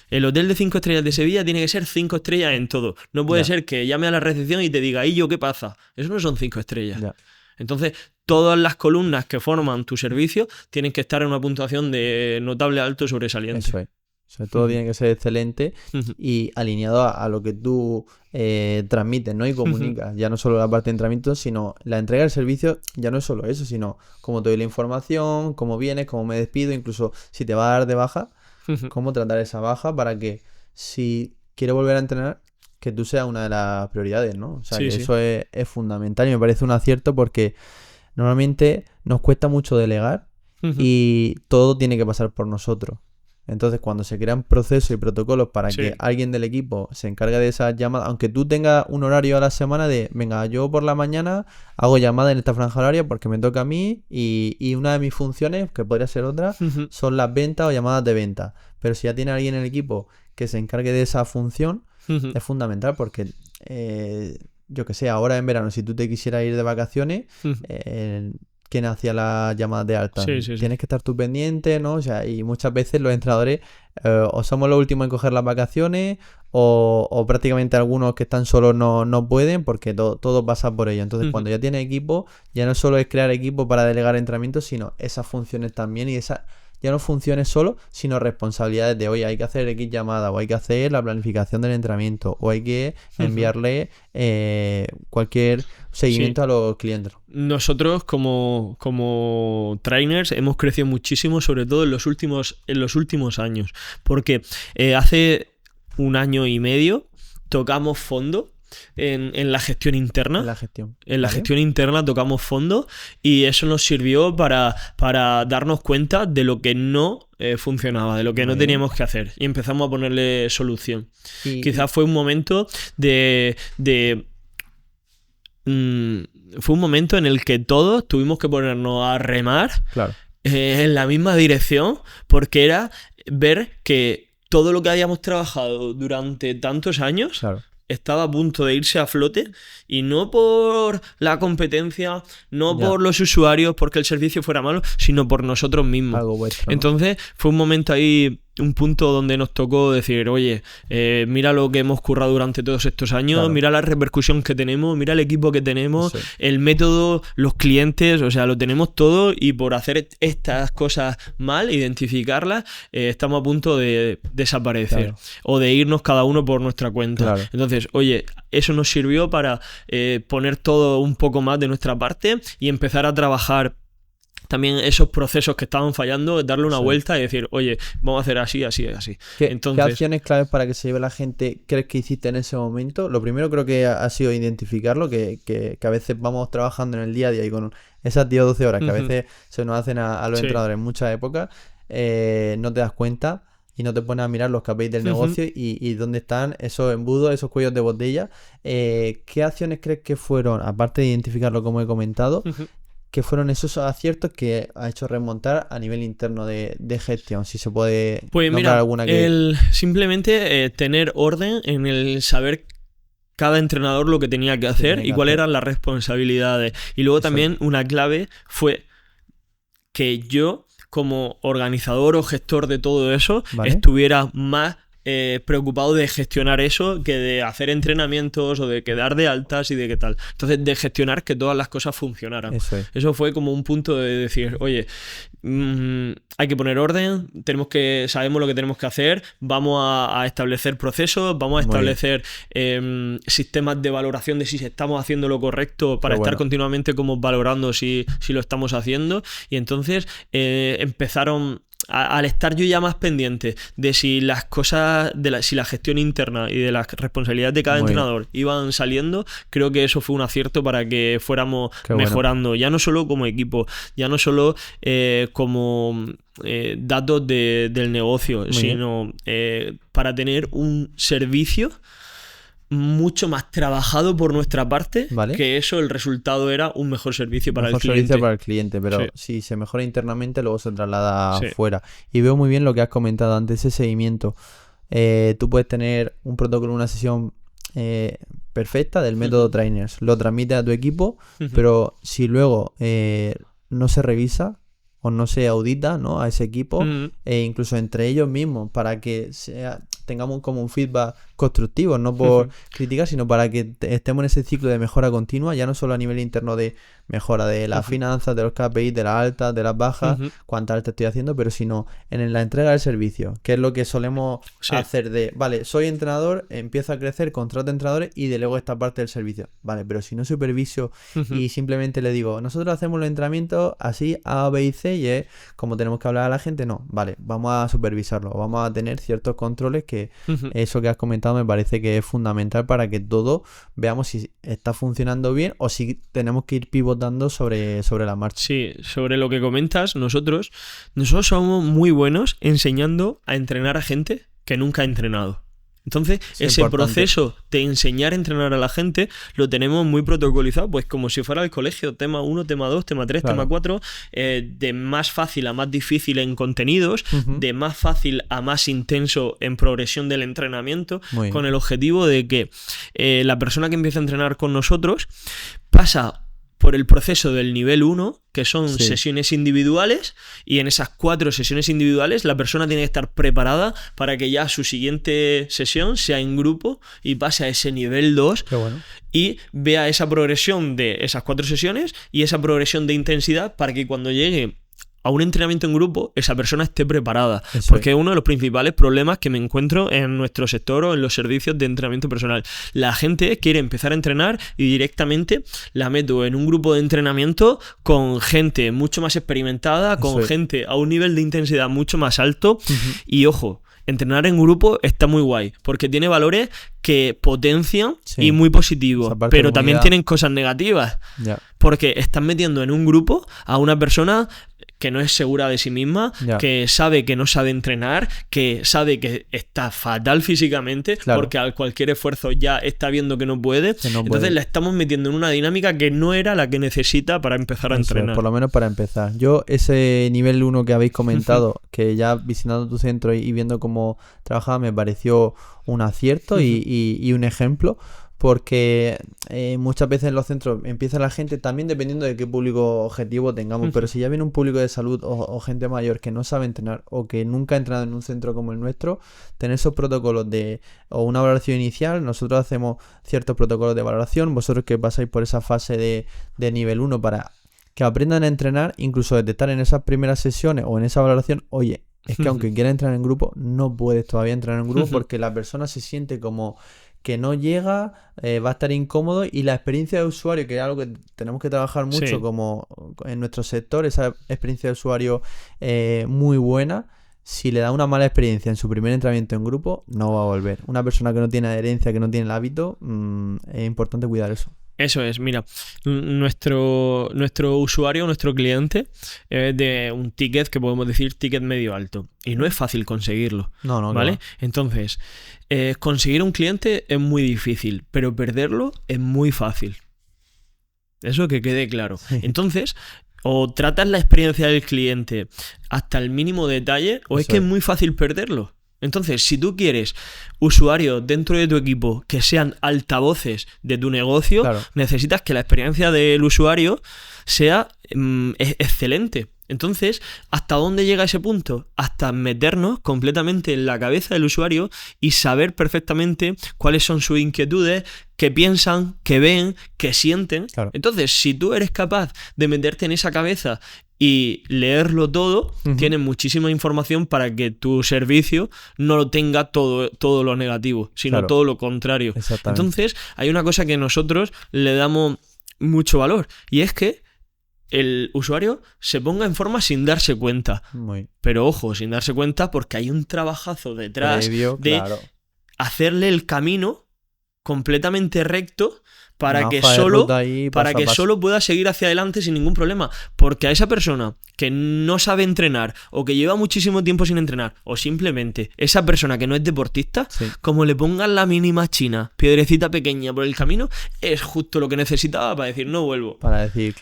El hotel de 5 estrellas de Sevilla tiene que ser 5 estrellas en todo. No puede Ya. ser que llame a la recepción y te diga, ¿y yo qué pasa? Eso no son 5 estrellas. Ya. Entonces, todas las columnas que forman tu servicio tienen que estar en una puntuación de notable alto sobresaliente. Eso es. O sea, todo Ujú. tiene que ser excelente Ujú. y alineado a lo que tú transmites, ¿no? Y comunicas. Ya no solo la parte de entrenamiento, sino la entrega del servicio, ya no es solo eso, sino cómo te doy la información, cómo vienes, cómo me despido, incluso si te va a dar de baja, Ujú. cómo tratar esa baja para que si quiere volver a entrenar, que tú seas una de las prioridades, ¿no? O sea, Sí, que sí. eso es fundamental y me parece un acierto porque normalmente nos cuesta mucho delegar Ujú. y todo tiene que pasar por nosotros. Entonces, cuando se crean procesos y protocolos para Sí. que alguien del equipo se encargue de esas llamadas, aunque tú tengas un horario a la semana de, venga, yo por la mañana hago llamadas en esta franja horaria porque me toca a mí y una de mis funciones, que podría ser otra, Ujú. son las ventas o llamadas de venta. Pero si ya tiene alguien en el equipo que se encargue de esa función, Ujú. es fundamental porque, yo que sé, ahora en verano, si tú te quisieras ir de vacaciones, Ujú. ¿quién hacía las llamadas de alta? Sí, sí, sí. Tienes que estar tú pendiente, ¿no? O sea, y muchas veces los entrenadores o somos los últimos en coger las vacaciones o prácticamente algunos que están solos no pueden porque todo pasa por ello. Entonces, Ujú. cuando ya tienes equipo, ya no solo es crear equipo para delegar entrenamientos, sino esas funciones también y esas ya no funciones solo, sino responsabilidades de, oye, hay que hacer X llamada o hay que hacer la planificación del entrenamiento o hay que Ujú. enviarle cualquier Sí. seguimiento a los clientes. Nosotros como trainers hemos crecido muchísimo, sobre todo en los últimos años, porque hace 1 año y medio tocamos fondo en la gestión interna. En la gestión. En la ¿Vale? gestión interna tocamos fondo y eso nos sirvió para darnos cuenta de lo que no funcionaba, de lo que Muy no bien. teníamos que hacer y empezamos a ponerle solución. Y- Quizás fue un momento fue un momento en el que todos tuvimos que ponernos a remar Claro, en la misma dirección porque era ver que todo lo que habíamos trabajado durante tantos años claro. estaba a punto de irse a flote y no por la competencia, no Ya. por los usuarios, porque el servicio fuera malo, sino por nosotros mismos. Algo vuestro, ¿no? Entonces fue un momento ahí, un punto donde nos tocó decir, oye, mira lo que hemos currado durante todos estos años, Claro. mira la repercusión que tenemos, mira el equipo que tenemos, Eso es. el método, los clientes, o sea, lo tenemos todo y por hacer estas cosas mal, identificarlas, estamos a punto de desaparecer Claro. o de irnos cada uno por nuestra cuenta. Claro. Entonces, oye, eso nos sirvió para poner todo un poco más de nuestra parte y empezar a trabajar también esos procesos que estaban fallando, darle una Sí. vuelta y decir, oye, vamos a hacer así, así, así. ¿Qué Entonces, acciones claves para que se lleve la gente crees que hiciste en ese momento? Lo primero creo que ha sido identificarlo, que a veces vamos trabajando en el día a día y con esas 10 o 12 horas que a Ujú. veces se nos hacen a los Sí. entrenadores en muchas épocas, no te das cuenta y no te pones a mirar los KPIs del Ujú. negocio y dónde están esos embudos, esos cuellos de botella. ¿Qué acciones crees que fueron, aparte de identificarlo como he comentado, Ujú. que fueron esos aciertos que ha hecho remontar a nivel interno de gestión? Si se puede Pues nombrar mira, alguna que... simplemente tener orden en el saber cada entrenador lo que tenía que hacer tenía y que cuáles hacer. eran las responsabilidades. Y luego Eso también una clave fue que yo, como organizador o gestor de todo eso, Vale. estuviera más preocupado de gestionar eso que de hacer entrenamientos o de quedar de altas y de qué tal. Entonces, de gestionar que todas las cosas funcionaran. Eso es. Eso fue como un punto de decir, oye, hay que poner orden, sabemos lo que tenemos que hacer, vamos a establecer procesos, vamos a Muy bien. establecer sistemas de valoración de si estamos haciendo lo correcto para Qué estar bueno. continuamente como valorando si lo estamos haciendo. Y entonces empezaron... Al estar yo ya más pendiente de si las cosas, si la gestión interna y de las responsabilidades de cada Muy bien. entrenador iban saliendo, creo que eso fue un acierto para que fuéramos Qué bueno. mejorando, ya no solo como equipo, ya no solo como datos del negocio, Muy sino para tener un servicio mucho más trabajado por nuestra parte, Vale. que eso, el resultado era un mejor servicio para Mejor el cliente. servicio para el cliente, pero Sí. si se mejora internamente, luego se traslada Sí. fuera. Y veo muy bien lo que has comentado antes, ese seguimiento. Tú puedes tener un protocolo, una sesión perfecta del método Ujú. trainers, lo transmites a tu equipo, Ujú. pero si luego no se revisa o no se audita, ¿no?, a ese equipo, Ujú. incluso entre ellos mismos, para que tengamos como un feedback constructivo, no por Ujú. criticar, sino para que estemos en ese ciclo de mejora continua, ya no solo a nivel interno de mejora de las Ujú. finanzas, de los KPIs, de las altas, de las bajas, Ujú. cuántas altas estoy haciendo, pero sino en la entrega del servicio, que es lo que solemos Sí. hacer de, vale, soy entrenador, empiezo a crecer, contrato entrenadores y delego esta parte del servicio. Vale, pero si no superviso Ujú. y simplemente le digo, nosotros hacemos los entrenamientos así, A, B y C, y es como tenemos que hablar a la gente, no, vale, vamos a supervisarlo, vamos a tener ciertos controles que eso que has comentado me parece que es fundamental para que todo veamos si está funcionando bien o si tenemos que ir pivotando sobre la marcha. Sí, sobre lo que comentas, nosotros somos muy buenos enseñando a entrenar a gente que nunca ha entrenado. Entonces, ese proceso de enseñar a entrenar a la gente lo tenemos muy protocolizado, pues como si fuera el colegio, tema 1, tema 2, tema 3, tema 4, de más fácil a más difícil en contenidos, de más fácil a más intenso en progresión del entrenamiento, con el objetivo de que la persona que empieza a entrenar con nosotros pasa por el proceso del nivel 1, que son sesiones individuales, y en esas 4 sesiones individuales la persona tiene que estar preparada para que ya su siguiente sesión sea en grupo y pase a ese nivel 2 y vea esa progresión de esas 4 sesiones y esa progresión de intensidad para que cuando llegue a un entrenamiento en grupo, esa persona esté preparada. Porque es uno de los principales problemas que me encuentro en nuestro sector o en los servicios de entrenamiento personal. La gente quiere empezar a entrenar y directamente la meto en un grupo de entrenamiento con gente mucho más experimentada, con gente a un nivel de intensidad mucho más alto. Y ojo, entrenar en grupo está muy guay, porque tiene valores que potencian y muy positivos, pero también tienen cosas negativas. Porque están metiendo en un grupo a una persona que no es segura de sí misma, que sabe que no sabe entrenar, que sabe que está fatal físicamente, porque a cualquier esfuerzo ya está viendo que no puede. Entonces la estamos metiendo en una dinámica que no era la que necesita para empezar a entrenar. Por lo menos para empezar. Yo ese nivel 1 que habéis comentado, que ya visitando tu centro y viendo cómo trabajaba, me pareció un acierto y un ejemplo. Porque muchas veces en los centros empieza la gente, también dependiendo de qué público objetivo tengamos, pero si ya viene un público de salud o gente mayor que no sabe entrenar o que nunca ha entrenado en un centro como el nuestro, tener esos protocolos o una valoración inicial. Nosotros hacemos ciertos protocolos de valoración, vosotros que pasáis por esa fase de nivel 1 para que aprendan a entrenar, incluso detectar en esas primeras sesiones o en esa valoración, oye, es que aunque quiera entrenar en grupo, no puedes todavía entrenar en grupo porque la persona se siente como que no llega, va a estar incómodo, y la experiencia de usuario, que es algo que tenemos que trabajar mucho como en nuestro sector, esa experiencia de usuario muy buena, si le da una mala experiencia en su primer entrenamiento en grupo, no va a volver. Una persona que no tiene adherencia, que no tiene el hábito, es importante cuidar eso. Eso es, mira, nuestro usuario, nuestro cliente, es de un ticket que podemos decir ticket medio alto, y no es fácil conseguirlo, ¿vale? No. Entonces, conseguir un cliente es muy difícil, pero perderlo es muy fácil. Eso que quede claro. Entonces, o tratas la experiencia del cliente hasta el mínimo detalle, o es que es muy fácil perderlo. Entonces, si tú quieres usuarios dentro de tu equipo que sean altavoces de tu negocio, necesitas que la experiencia del usuario sea excelente. Entonces, ¿hasta dónde llega ese punto? Hasta meternos completamente en la cabeza del usuario y saber perfectamente cuáles son sus inquietudes, qué piensan, qué ven, qué sienten. Entonces, si tú eres capaz de meterte en esa cabeza y leerlo todo, tienes muchísima información para que tu servicio no lo tenga todo lo negativo, sino todo lo contrario. Entonces, hay una cosa que nosotros le damos mucho valor, y es que el usuario se ponga en forma sin darse cuenta. Pero ojo, sin darse cuenta, porque hay un trabajazo detrás de hacerle el camino completamente recto para que solo pueda seguir hacia adelante sin ningún problema. Porque a esa persona que no sabe entrenar, o que lleva muchísimo tiempo sin entrenar, o simplemente esa persona que no es deportista, como le pongan la mínima china, piedrecita pequeña por el camino, es justo lo que necesitaba para decir no vuelvo. Para decir,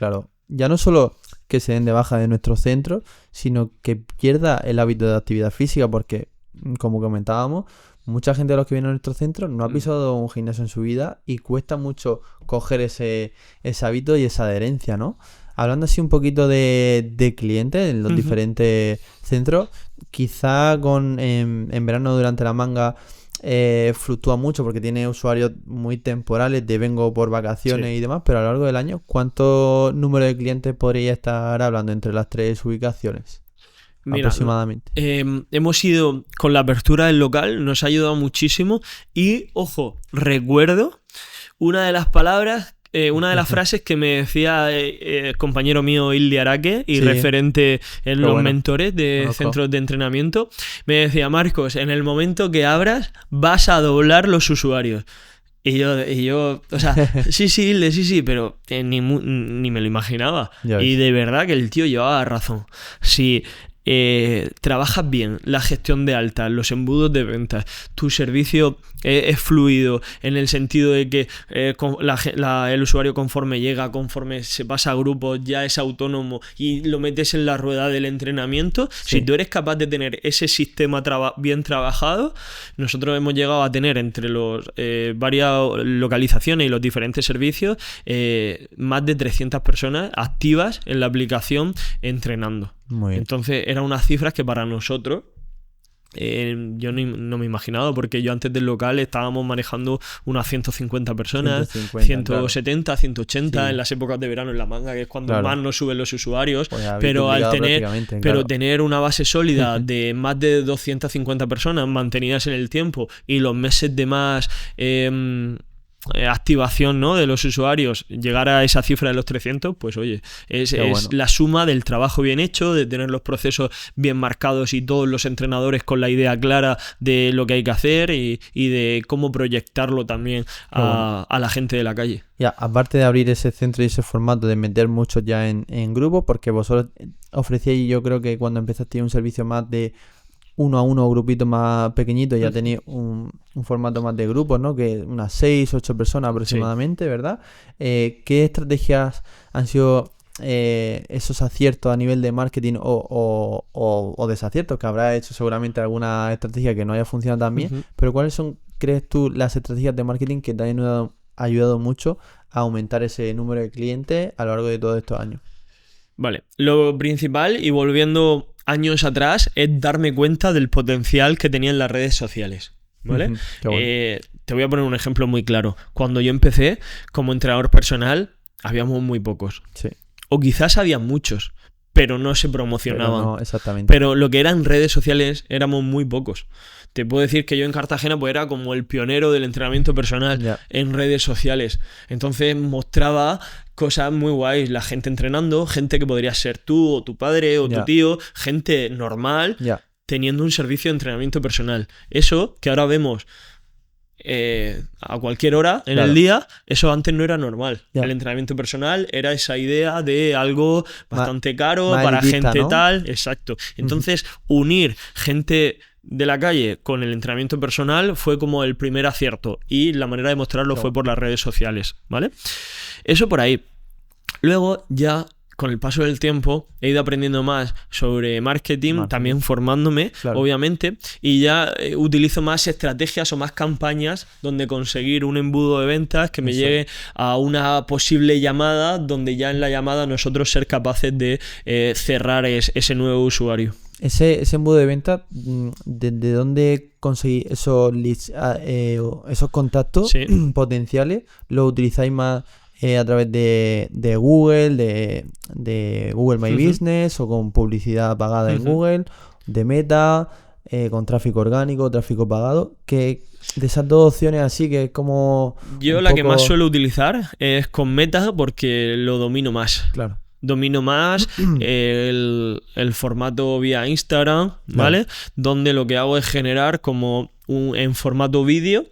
ya no solo que se den de baja de nuestro centro, sino que pierda el hábito de actividad física, porque, como comentábamos, mucha gente de los que vienen a nuestro centro no ha pisado un gimnasio en su vida y cuesta mucho coger ese hábito y esa adherencia, ¿no? Hablando así un poquito de clientes en los diferentes centros, quizá en verano durante la manga fluctúa mucho porque tiene usuarios muy temporales de vengo por vacaciones y demás, pero a lo largo del año, ¿cuánto número de clientes podría estar hablando entre las 3 ubicaciones? Mira, aproximadamente. Hemos ido con la apertura del local, nos ha ayudado muchísimo, y ojo, recuerdo una de las palabras una de las frases que me decía compañero mío Ildi Araque y referente en los mentores de centros de entrenamiento, me decía: Marcos, en el momento que abras vas a doblar los usuarios. Y yo, o sea, sí, pero ni me lo imaginaba. Y de verdad que el tío llevaba razón. Si trabajas bien la gestión de altas, los embudos de ventas, tu servicio es fluido en el sentido de que el usuario conforme llega, conforme se pasa a grupos, ya es autónomo y lo metes en la rueda del entrenamiento, si tú eres capaz de tener ese sistema bien trabajado, nosotros hemos llegado a tener entre los varias localizaciones y los diferentes servicios más de 300 personas activas en la aplicación entrenando. Entonces eran unas cifras que para nosotros yo no me he imaginado, porque yo antes del local estábamos manejando unas 150 personas, 170, claro. 180 en las épocas de verano en La Manga, que es cuando más nos suben los usuarios, pues pero tener una base sólida de más de 250 personas mantenidas en el tiempo y los meses de más activación, ¿no?, de los usuarios, llegar a esa cifra de los 300, pues oye, es la suma del trabajo bien hecho, de tener los procesos bien marcados y todos los entrenadores con la idea clara de lo que hay que hacer y de cómo proyectarlo también a la gente de la calle. Ya, aparte de abrir ese centro y ese formato de meter muchos ya en grupos, porque vosotros ofrecíais, yo creo que cuando empezasteis un servicio más de 1 a 1 o grupitos más pequeñitos, ya tenéis un formato más de grupos, ¿no? Que unas 6, 8 personas aproximadamente, ¿verdad? ¿Qué estrategias han sido esos aciertos a nivel de marketing o desaciertos? Que habrá hecho seguramente alguna estrategia que no haya funcionado tan bien, pero ¿cuáles son, crees tú, las estrategias de marketing que te han ayudado mucho a aumentar ese número de clientes a lo largo de todos estos años? Vale, lo principal, y volviendo años atrás, es darme cuenta del potencial que tenía en las redes sociales, ¿vale? Te voy a poner un ejemplo muy claro. Cuando yo empecé como entrenador personal, habíamos muy pocos. Sí. O quizás había muchos, pero no se promocionaban. Pero no, exactamente. Pero lo que eran redes sociales éramos muy pocos. Te puedo decir que yo en Cartagena pues era como el pionero del entrenamiento personal en redes sociales. Entonces mostraba cosas muy guays, la gente entrenando, gente que podría ser tú o tu padre o tu tío, gente normal teniendo un servicio de entrenamiento personal. Eso que ahora vemos a cualquier hora en el día, eso antes no era normal. El entrenamiento personal era esa idea de algo bastante caro para elitista, gente, ¿no? Tal. Exacto. Entonces, unir gente de la calle con el entrenamiento personal fue como el primer acierto, y la manera de mostrarlo fue por las redes sociales, ¿vale? Eso por ahí. Luego ya con el paso del tiempo he ido aprendiendo más sobre marketing, también formándome, obviamente, y ya utilizo más estrategias o más campañas donde conseguir un embudo de ventas que me llegue a una posible llamada, donde ya en la llamada nosotros ser capaces de cerrar ese nuevo usuario. Ese embudo de venta, ¿de dónde conseguís esos leads, esos contactos potenciales? ¿Lo utilizáis más a través de Google, de Google My Business, o con publicidad pagada en Google, de Meta, con tráfico orgánico, tráfico pagado? Que de esas dos opciones así, que es como... Yo la que más suelo utilizar es con Meta, porque lo domino más. Claro. Domino más el formato vía Instagram, ¿vale? Donde lo que hago es generar como en formato vídeo,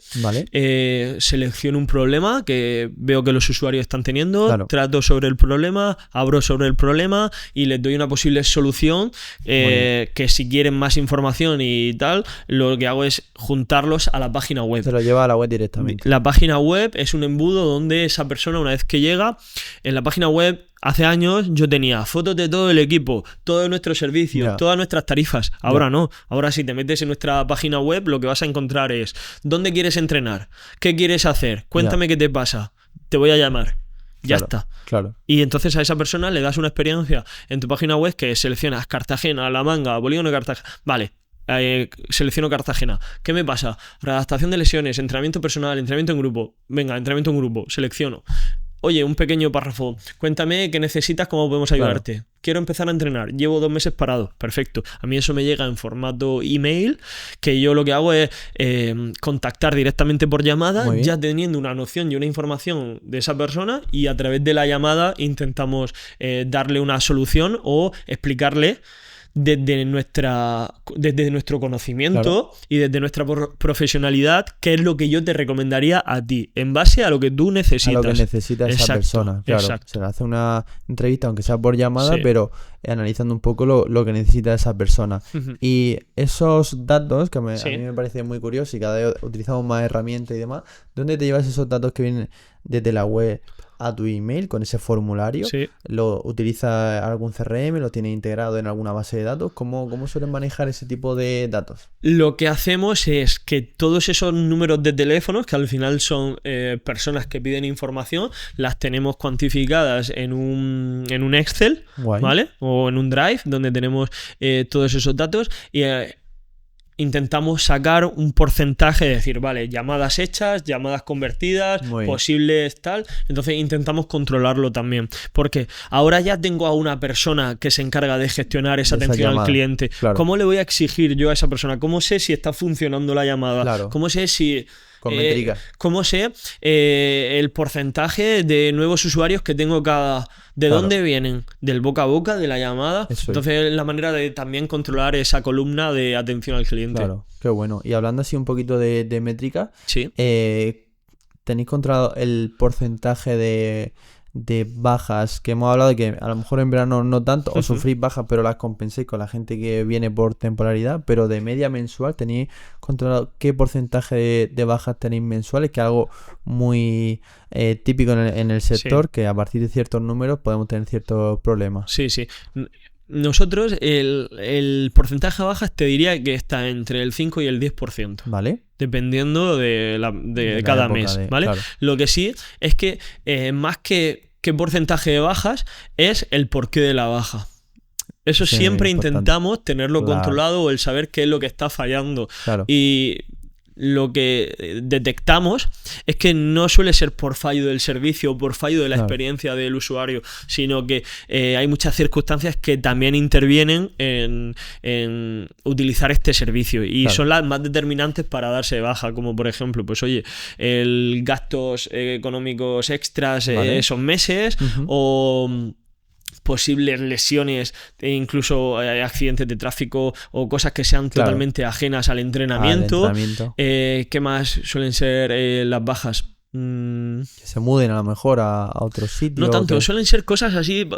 selecciono un problema que veo que los usuarios están teniendo, trato sobre el problema, abro sobre el problema y les doy una posible solución, que si quieren más información y tal, lo que hago es juntarlos a la página web. Se lo lleva a la web directamente. La página web es un embudo donde esa persona, una vez que llega en la página web, hace años yo tenía fotos de todo el equipo, todo nuestro servicio, todas nuestras tarifas. Ahora no. Ahora si te metes en nuestra página web, lo que vas a encontrar es: ¿dónde quieres entrenar? ¿Qué quieres hacer? Cuéntame qué te pasa. Te voy a llamar. Ya está. Claro. Y entonces a esa persona le das una experiencia en tu página web que seleccionas Cartagena, La Manga, Polígono de Cartagena. Vale. Selecciono Cartagena. ¿Qué me pasa? Readaptación de lesiones, entrenamiento personal, entrenamiento en grupo. Venga, entrenamiento en grupo. Selecciono. oye, un pequeño párrafo. Cuéntame qué necesitas, cómo podemos ayudarte. Claro. Quiero empezar a entrenar. Llevo 2 meses parado. Perfecto. A mí eso me llega en formato email, que yo lo que hago es contactar directamente por llamada, ya teniendo una noción y una información de esa persona, y a través de la llamada intentamos darle una solución o explicarle desde nuestro conocimiento, y desde nuestra profesionalidad, qué es lo que yo te recomendaría a ti, en base a lo que tú necesitas. A lo que necesita esa persona, claro. Exacto. Se le hace una entrevista, aunque sea por llamada, pero analizando un poco lo que necesita esa persona. Y esos datos, que a mí me parece muy curioso, y cada vez utilizamos más herramientas y demás, ¿dónde te llevas esos datos que vienen desde la web a tu email con ese formulario? ¿Lo utiliza algún CRM? ¿Lo tiene integrado en alguna base de datos? ¿Cómo suelen manejar ese tipo de datos? Lo que hacemos es que todos esos números de teléfonos, que al final son personas que piden información, las tenemos cuantificadas en un Excel, ¿vale? O en un Drive, donde tenemos todos esos datos, y intentamos sacar un porcentaje, de decir, vale, llamadas hechas, llamadas convertidas, posibles tal. Entonces intentamos controlarlo también, porque ahora ya tengo a una persona que se encarga de gestionar esa atención al cliente. Claro. ¿Cómo le voy a exigir yo a esa persona? ¿Cómo sé si está funcionando la llamada? Claro. ¿Cómo sé si... Con métricas. ¿Cómo sé el porcentaje de nuevos usuarios que tengo ¿De dónde vienen? ¿Del boca a boca, de la llamada? Entonces es la manera de también controlar esa columna de atención al cliente. Claro, qué bueno. Y hablando así un poquito de métricas, sí. ¿Tenéis controlado el porcentaje de bajas? Que hemos hablado de que a lo mejor en verano no tanto, o sufrís bajas, pero las compenséis con la gente que viene por temporalidad, pero de media mensual, ¿tenéis controlado qué porcentaje de bajas tenéis mensuales? Que es algo muy típico en el sector, que a partir de ciertos números podemos tener ciertos problemas. Sí. Nosotros el porcentaje de bajas te diría que está entre el 5 y el 10%. ¿Vale? Dependiendo de cada mes, ¿vale? Claro. Lo que sí es que más que qué porcentaje de bajas es el porqué de la baja. Eso siempre intentamos tenerlo controlado, o el saber qué es lo que está fallando. Claro. Y lo que detectamos es que no suele ser por fallo del servicio o por fallo de la experiencia del usuario, sino que hay muchas circunstancias que también intervienen en utilizar este servicio, y son las más determinantes para darse de baja, como por ejemplo, pues oye, el gastos económicos extras esos meses, o posibles lesiones, incluso accidentes de tráfico, o cosas que sean totalmente ajenas al entrenamiento. ¿Qué más suelen ser las bajas? Que se muden a lo mejor a otro sitio. No tanto, suelen ser cosas así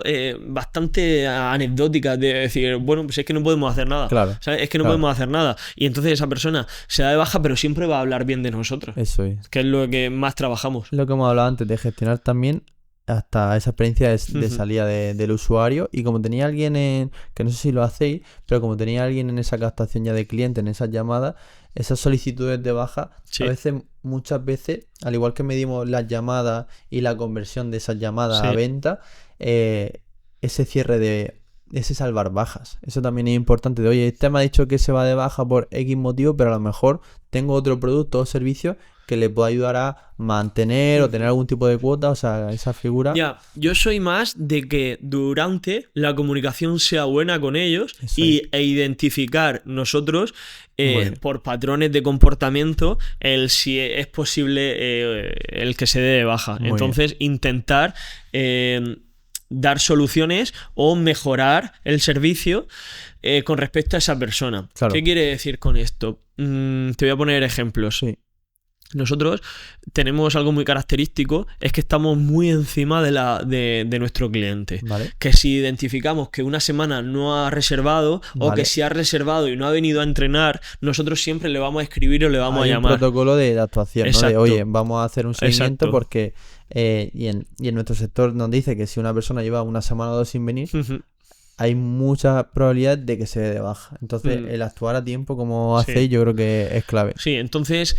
bastante anecdóticas, de decir, bueno, pues es que no podemos hacer nada. ¿Sabes? Es que no podemos hacer nada. Y entonces esa persona se da de baja, pero siempre va a hablar bien de nosotros. Eso es. Que es lo que más trabajamos. Lo que hemos hablado antes, de gestionar también hasta esa experiencia de salida del usuario. Y como tenía alguien que no sé si lo hacéis, pero como tenía alguien en esa captación ya de cliente, en esas llamadas, esas solicitudes de baja, muchas veces, al igual que medimos las llamadas y la conversión de esas llamadas a venta, ese cierre ese salvar bajas, eso también es importante. De oye, este me ha dicho que se va de baja por X motivo, pero a lo mejor tengo otro producto o servicio que le pueda ayudar a mantener o tener algún tipo de cuota, o sea, esa figura. Yo soy más de que durante la comunicación sea buena con ellos e identificar nosotros por patrones de comportamiento si es posible el que se dé de baja. Entonces intentar dar soluciones o mejorar el servicio con respecto a esa persona. ¿Qué quiere decir con esto? Te voy a poner ejemplos. Nosotros tenemos algo muy característico, es que estamos muy encima de nuestro cliente. Que si identificamos que una semana no ha reservado, o que si ha reservado y no ha venido a entrenar, nosotros siempre le vamos a escribir o le vamos a llamar. Hay un protocolo de actuación, ¿no? De, oye, vamos a hacer un seguimiento porque y en nuestro sector nos dice que si una persona lleva una semana o dos sin venir, hay mucha probabilidad de que se dé de baja. Entonces, el actuar a tiempo, como hacéis, yo creo que es clave. Sí, entonces,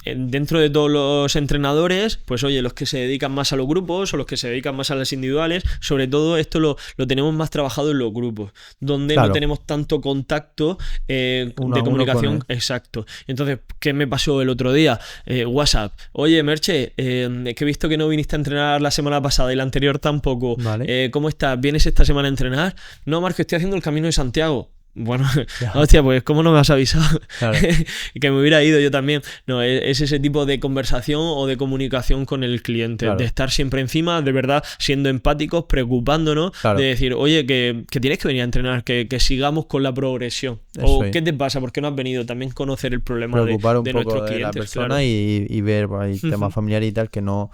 dentro de todos los entrenadores, pues oye, los que se dedican más a los grupos o los que se dedican más a las individuales, sobre todo esto lo tenemos más trabajado en los grupos, donde no tenemos tanto contacto de comunicación. Exacto. Entonces, ¿qué me pasó el otro día? WhatsApp. Oye, Merche, que he visto que no viniste a entrenar la semana pasada y la anterior tampoco. Vale. ¿Cómo estás? ¿Vienes esta semana a entrenar? No, Marco, estoy haciendo el Camino de Santiago. Bueno, hostia, pues ¿cómo no me has avisado? Claro. Que me hubiera ido yo también. No, es ese tipo de conversación o de comunicación con el cliente, de estar siempre encima, de verdad, siendo empáticos, preocupándonos, de decir, oye, que tienes que venir a entrenar, que sigamos con la progresión. O ¿qué te pasa? ¿Por qué no has venido? También conocer el problema de nuestros clientes. Preocupar un poco de la persona y ver pues, hay temas familiares y tal que no,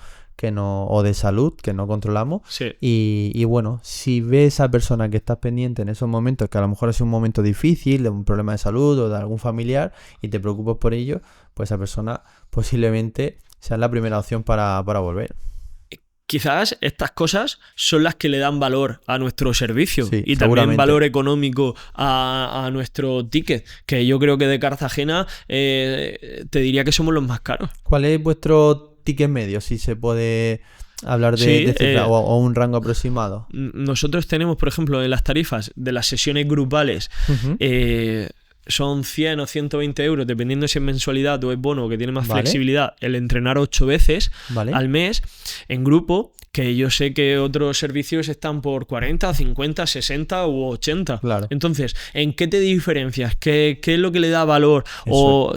o de salud, que no controlamos. Sí. Y bueno, si ves a esa persona que estás pendiente en esos momentos, que a lo mejor es un momento difícil, de un problema de salud o de algún familiar, y te preocupas por ello, pues esa persona posiblemente sea la primera opción para volver. Quizás estas cosas son las que le dan valor a nuestro servicio y también valor económico a nuestro ticket, que yo creo que de Cartagena te diría que somos los más caros. ¿Cuál es vuestro ticket medio, si se puede hablar de cifra, o un rango aproximado? Nosotros tenemos, por ejemplo, en las tarifas de las sesiones grupales, son 100 o 120 euros, dependiendo si es mensualidad o es bono, que tiene más flexibilidad, el entrenar 8 veces al mes en grupo, que yo sé que otros servicios están por 40, 50, 60 u 80. Claro. Entonces, ¿en qué te diferencias? ¿Qué es lo que le da valor?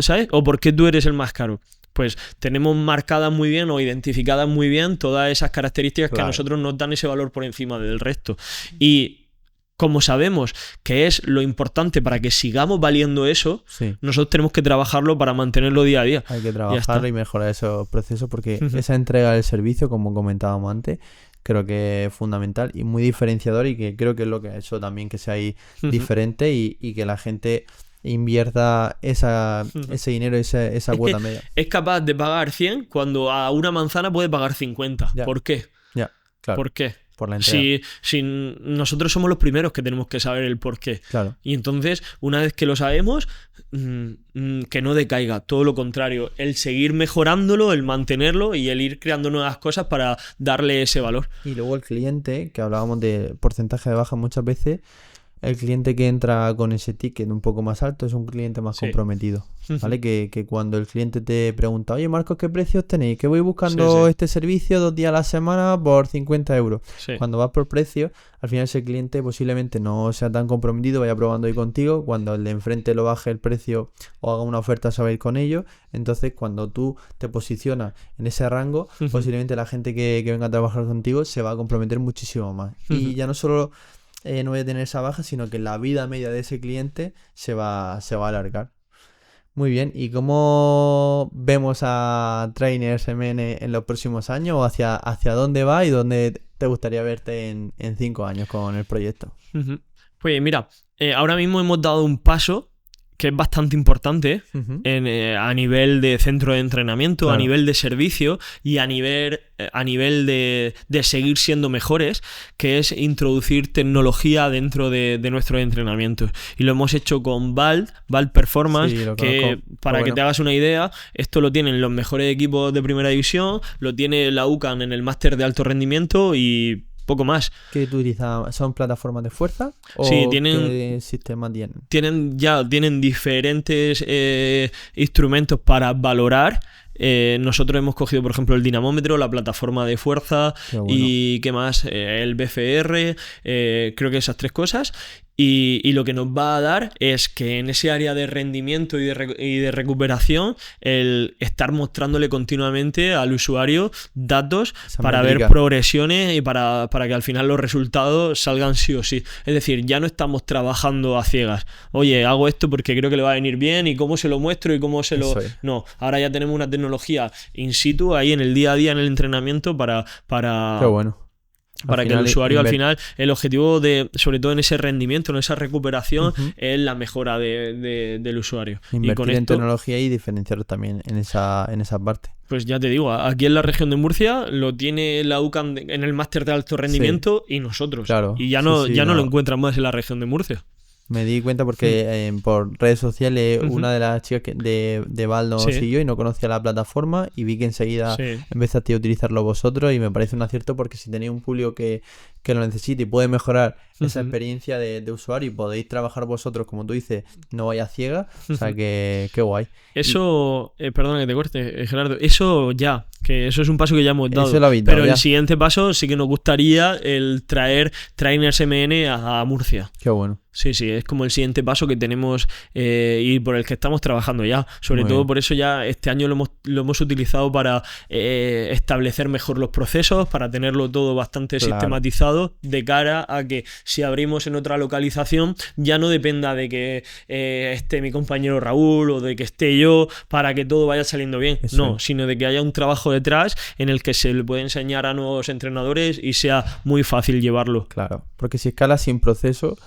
¿Sabes? ¿O por qué tú eres el más caro? Pues tenemos marcadas muy bien o identificadas muy bien todas esas características que a nosotros nos dan ese valor por encima del resto. Y como sabemos que es lo importante para que sigamos valiendo eso, nosotros tenemos que trabajarlo para mantenerlo día a día. Hay que trabajarlo y mejorar esos procesos porque esa entrega del servicio, como comentábamos antes, creo que es fundamental y muy diferenciador, y que creo que es lo que ha hecho también que sea ahí diferente y que la gente invierta ese dinero, esa cuota media. Es capaz de pagar 100 cuando a una manzana puede pagar 50. ¿Por qué? Claro. ¿Por qué? Por la entrega. Si nosotros somos los primeros que tenemos que saber el por qué. Claro. Y entonces, una vez que lo sabemos, que no decaiga, todo lo contrario, el seguir mejorándolo, el mantenerlo y el ir creando nuevas cosas para darle ese valor. Y luego el cliente, que hablábamos de porcentaje de baja muchas veces, el cliente que entra con ese ticket un poco más alto es un cliente más comprometido, ¿vale? Que cuando el cliente te pregunta, oye, Marcos, ¿qué precios tenéis? Que voy buscando este servicio 2 días a la semana por 50 euros. Cuando vas por precio, al final ese cliente posiblemente no sea tan comprometido, vaya probando ahí contigo. Cuando el de enfrente lo baje el precio o haga una oferta, se va a ir con ello. Entonces, cuando tú te posicionas en ese rango, posiblemente la gente que venga a trabajar contigo se va a comprometer muchísimo más. Y ya no solo no voy a tener esa baja, sino que la vida media de ese cliente se va a alargar. Muy bien, ¿y cómo vemos a Trainers MN en los próximos años? ¿O hacia dónde va y dónde te gustaría verte en 5 años con el proyecto? Pues mira, ahora mismo hemos dado un paso que es bastante importante a nivel de centro de entrenamiento, a nivel de servicio y a nivel de seguir siendo mejores, que es introducir tecnología dentro de nuestros entrenamientos. Y lo hemos hecho con Vald Performance, que para que te hagas una idea, esto lo tienen los mejores equipos de primera división, lo tiene la UCAN en el máster de alto rendimiento y poco más. ¿Qué tú utilizas? ¿Son plataformas de fuerza? ¿O qué sistema tienen? Tienen diferentes instrumentos para valorar. Nosotros hemos cogido, por ejemplo, el dinamómetro, la plataforma de fuerza y ¿qué más? El BFR, creo que esas 3 cosas. Y lo que nos va a dar es que en ese área de rendimiento y de recuperación, el estar mostrándole continuamente al usuario datos para ver progresiones y para que al final los resultados salgan sí o sí. Es decir, ya no estamos trabajando a ciegas. Oye, hago esto porque creo que le va a venir bien y cómo se lo muestro y cómo se lo... No, ahora ya tenemos una tecnología in situ ahí en el día a día en el entrenamiento para... Qué bueno. Para que el usuario al final, el objetivo sobre todo en ese rendimiento, en esa recuperación, es la mejora del usuario. Invertir y con en tecnología y diferenciar también en esa parte. Pues ya te digo, aquí en la región de Murcia lo tiene la UCAM en el máster de alto rendimiento y nosotros. Claro. Y ya no lo encuentran más en la región de Murcia. Me di cuenta porque por redes sociales una de las chicas de Val nos siguió y no conocía la plataforma y vi que enseguida empezaste a utilizarlo vosotros y me parece un acierto porque si tenéis un público que lo necesite y puede mejorar esa experiencia de usuario y podéis trabajar vosotros, como tú dices, no vaya ciega, o sea que qué guay. Eso, perdona que te corte, Gerardo, eso que eso es un paso que ya hemos dado, eso lo habéis dado, pero ya. El siguiente paso sí que nos gustaría el traer trainers MN a Murcia. Qué bueno. Sí, es como el siguiente paso que tenemos y por el que estamos trabajando ya. Sobre todo por eso ya este año lo hemos utilizado para establecer mejor los procesos, para tenerlo todo bastante sistematizado de cara a que si abrimos en otra localización ya no dependa de que esté mi compañero Raúl o de que esté yo para que todo vaya saliendo bien. Sino de que haya un trabajo detrás en el que se le puede enseñar a nuevos entrenadores y sea muy fácil llevarlo. Claro, porque si escalas sin proceso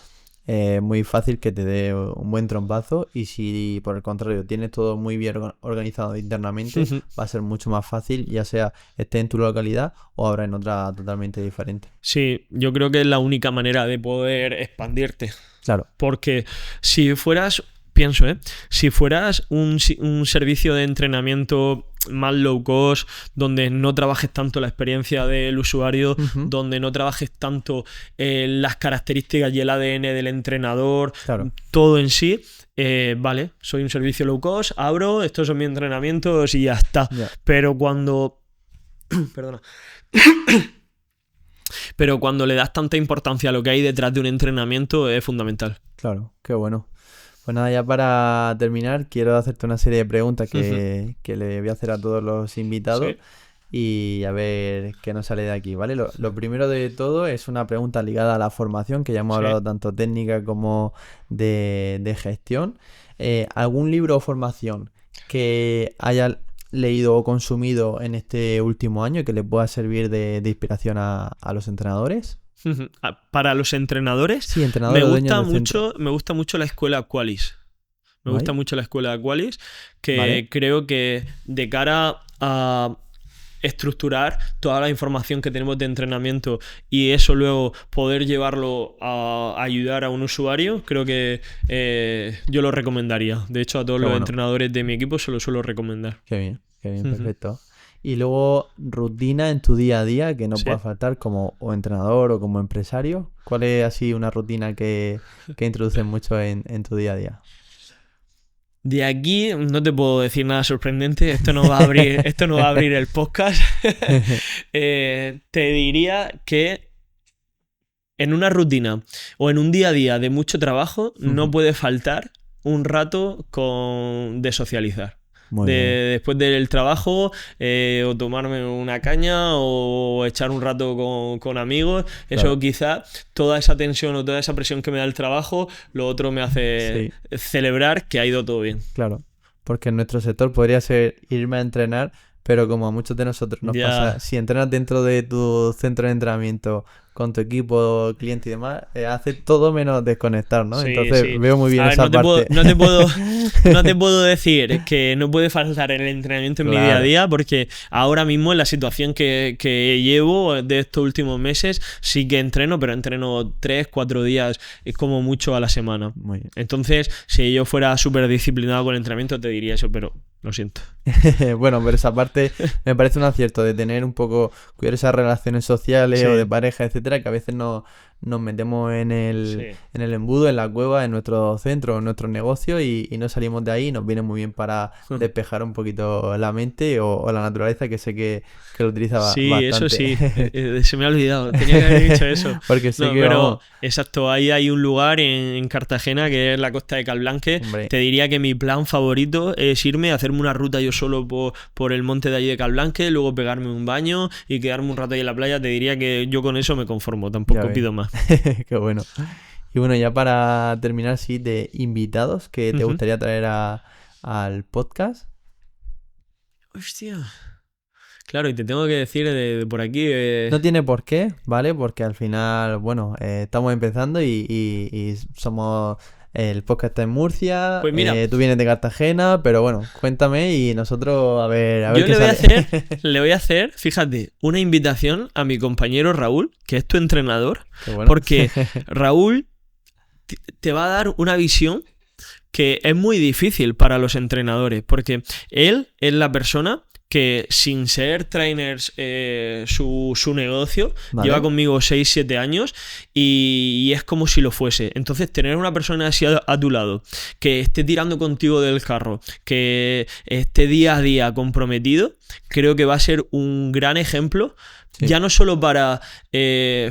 muy fácil que te dé un buen trompazo y si por el contrario tienes todo muy bien organizado internamente va a ser mucho más fácil, ya sea esté en tu localidad o ahora en otra totalmente diferente. Sí, yo creo que es la única manera de poder expandirte. Claro. Porque si fueras un servicio de entrenamiento más low cost, donde no trabajes tanto la experiencia del usuario, donde no trabajes tanto las características y el ADN del entrenador, todo en sí, vale, soy un servicio low cost, abro, estos son mis entrenamientos y ya está. Pero cuando... Perdona. Pero cuando le das tanta importancia a lo que hay detrás de un entrenamiento es fundamental. Claro, qué bueno. Pues nada, ya para terminar, quiero hacerte una serie de preguntas que le voy a hacer a todos los invitados y a ver qué nos sale de aquí, ¿vale? Lo primero de todo es una pregunta ligada a la formación, que ya hemos hablado tanto técnica como de gestión. ¿Algún libro o formación que haya leído o consumido en este último año que le pueda servir de inspiración a los entrenadores? Para los entrenadores, sí, entrenadores, me gusta mucho la escuela Qualis. Me gusta mucho la escuela Qualis, que creo que de cara a estructurar toda la información que tenemos de entrenamiento y eso luego poder llevarlo a ayudar a un usuario, creo que yo lo recomendaría. De hecho, a todos los entrenadores de mi equipo se lo suelo recomendar. Qué bien, perfecto. Y luego, rutina en tu día a día que no pueda faltar como o entrenador o como empresario. ¿Cuál es así una rutina que introduces mucho en tu día a día? De aquí no te puedo decir nada sorprendente. Esto no va a abrir el podcast. Te diría que en una rutina o en un día a día de mucho trabajo no puede faltar un rato de socializar. Después del trabajo o tomarme una caña o echar un rato con amigos, eso quizás toda esa tensión o toda esa presión que me da el trabajo, lo otro me hace celebrar que ha ido todo bien. Claro, porque en nuestro sector podría ser irme a entrenar, pero como a muchos de nosotros nos pasa, si entrenas dentro de tu centro de entrenamiento con tu equipo, cliente y demás, hace todo menos desconectar, ¿no? Entonces veo muy bien esa parte. No te puedo decir que no puede faltar el entrenamiento en mi día a día, porque ahora mismo en la situación que llevo de estos últimos meses sí que entreno, pero entreno 3-4 días como mucho a la semana. Muy bien. Entonces, si yo fuera súper disciplinado con el entrenamiento te diría eso, pero lo siento. Bueno, pero esa parte me parece un acierto de tener un poco, cuidar esas relaciones sociales o de pareja, etcétera, que a veces nos metemos en el embudo, en la cueva, en nuestro centro, en nuestro negocio y no salimos de ahí y nos viene muy bien para despejar un poquito la mente o la naturaleza, que sé que lo utiliza bastante. Sí, eso sí, se me ha olvidado, tenía que haber dicho eso. Porque sí exacto, ahí hay un lugar en Cartagena que es la costa de Calblanque. Hombre. Te diría que mi plan favorito es irme a hacerme una ruta yo solo por el monte de allí de Calblanque, luego pegarme un baño y quedarme un rato ahí en la playa. Te diría que yo con eso me conformo, tampoco pido más. Qué bueno. Y bueno, ya para terminar, sí, de invitados que te gustaría traer al podcast. Hostia. Claro, y te tengo que decir de por aquí... No tiene por qué, ¿vale? Porque al final, bueno, estamos empezando y somos... El podcast está en Murcia, Pues mira, tú vienes de Cartagena, pero bueno, cuéntame y nosotros a ver yo qué sale. Le voy a hacer, fíjate, una invitación a mi compañero Raúl, que es tu entrenador, bueno. Porque Raúl te va a dar una visión que es muy difícil para los entrenadores, porque él es la persona que sin ser trainers su negocio, vale. Lleva conmigo 6-7 años y es como si lo fuese. Entonces tener una persona así a tu lado, que esté tirando contigo del carro, que esté día a día comprometido, creo que va a ser un gran ejemplo. Sí. Ya no solo para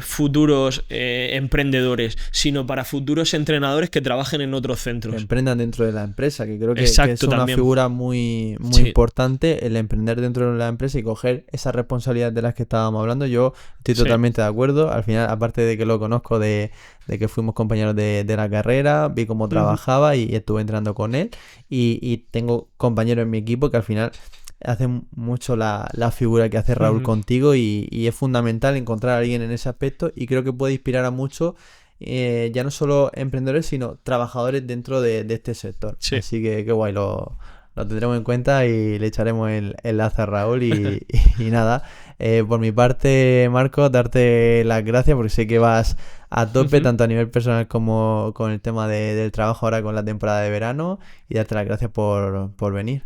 futuros emprendedores, sino para futuros entrenadores que trabajen en otros centros. Que emprendan dentro de la empresa, que creo que es una figura muy importante, el emprender dentro de la empresa y coger esa responsabilidad de las que estábamos hablando. Yo estoy totalmente de acuerdo. Al final, aparte de que lo conozco de que fuimos compañeros de la carrera, vi cómo trabajaba y estuve entrenando con él. Y tengo compañeros en mi equipo que al final... hace mucho la figura que hace Raúl contigo y es fundamental encontrar a alguien en ese aspecto y creo que puede inspirar a muchos, ya no solo emprendedores, sino trabajadores dentro de este sector. Sí. Así que qué guay, lo tendremos en cuenta y le echaremos el enlace a Raúl y nada. Por mi parte, Marcos, darte las gracias porque sé que vas a tope tanto a nivel personal como con el tema del trabajo ahora con la temporada de verano y darte las gracias por venir.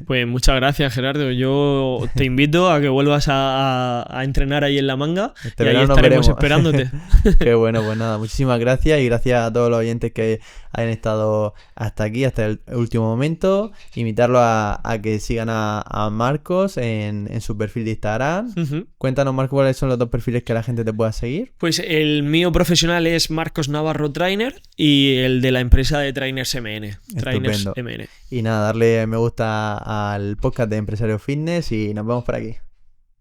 Pues muchas gracias, Gerardo. Yo te invito a que vuelvas a entrenar ahí en La Manga y ahí estaremos esperándote. Qué bueno, pues nada, muchísimas gracias y gracias a todos los oyentes que hayan estado hasta aquí, hasta el último momento. Invitarlos a que sigan a Marcos en su perfil de Instagram. Cuéntanos, Marcos, cuáles son los 2 perfiles que la gente te pueda seguir. Pues el mío profesional es Marcos Navarro Trainer y el de la empresa de Trainers MN. Trainers MN. Y nada, darle me gusta al podcast de Empresario Fitness y nos vemos por aquí.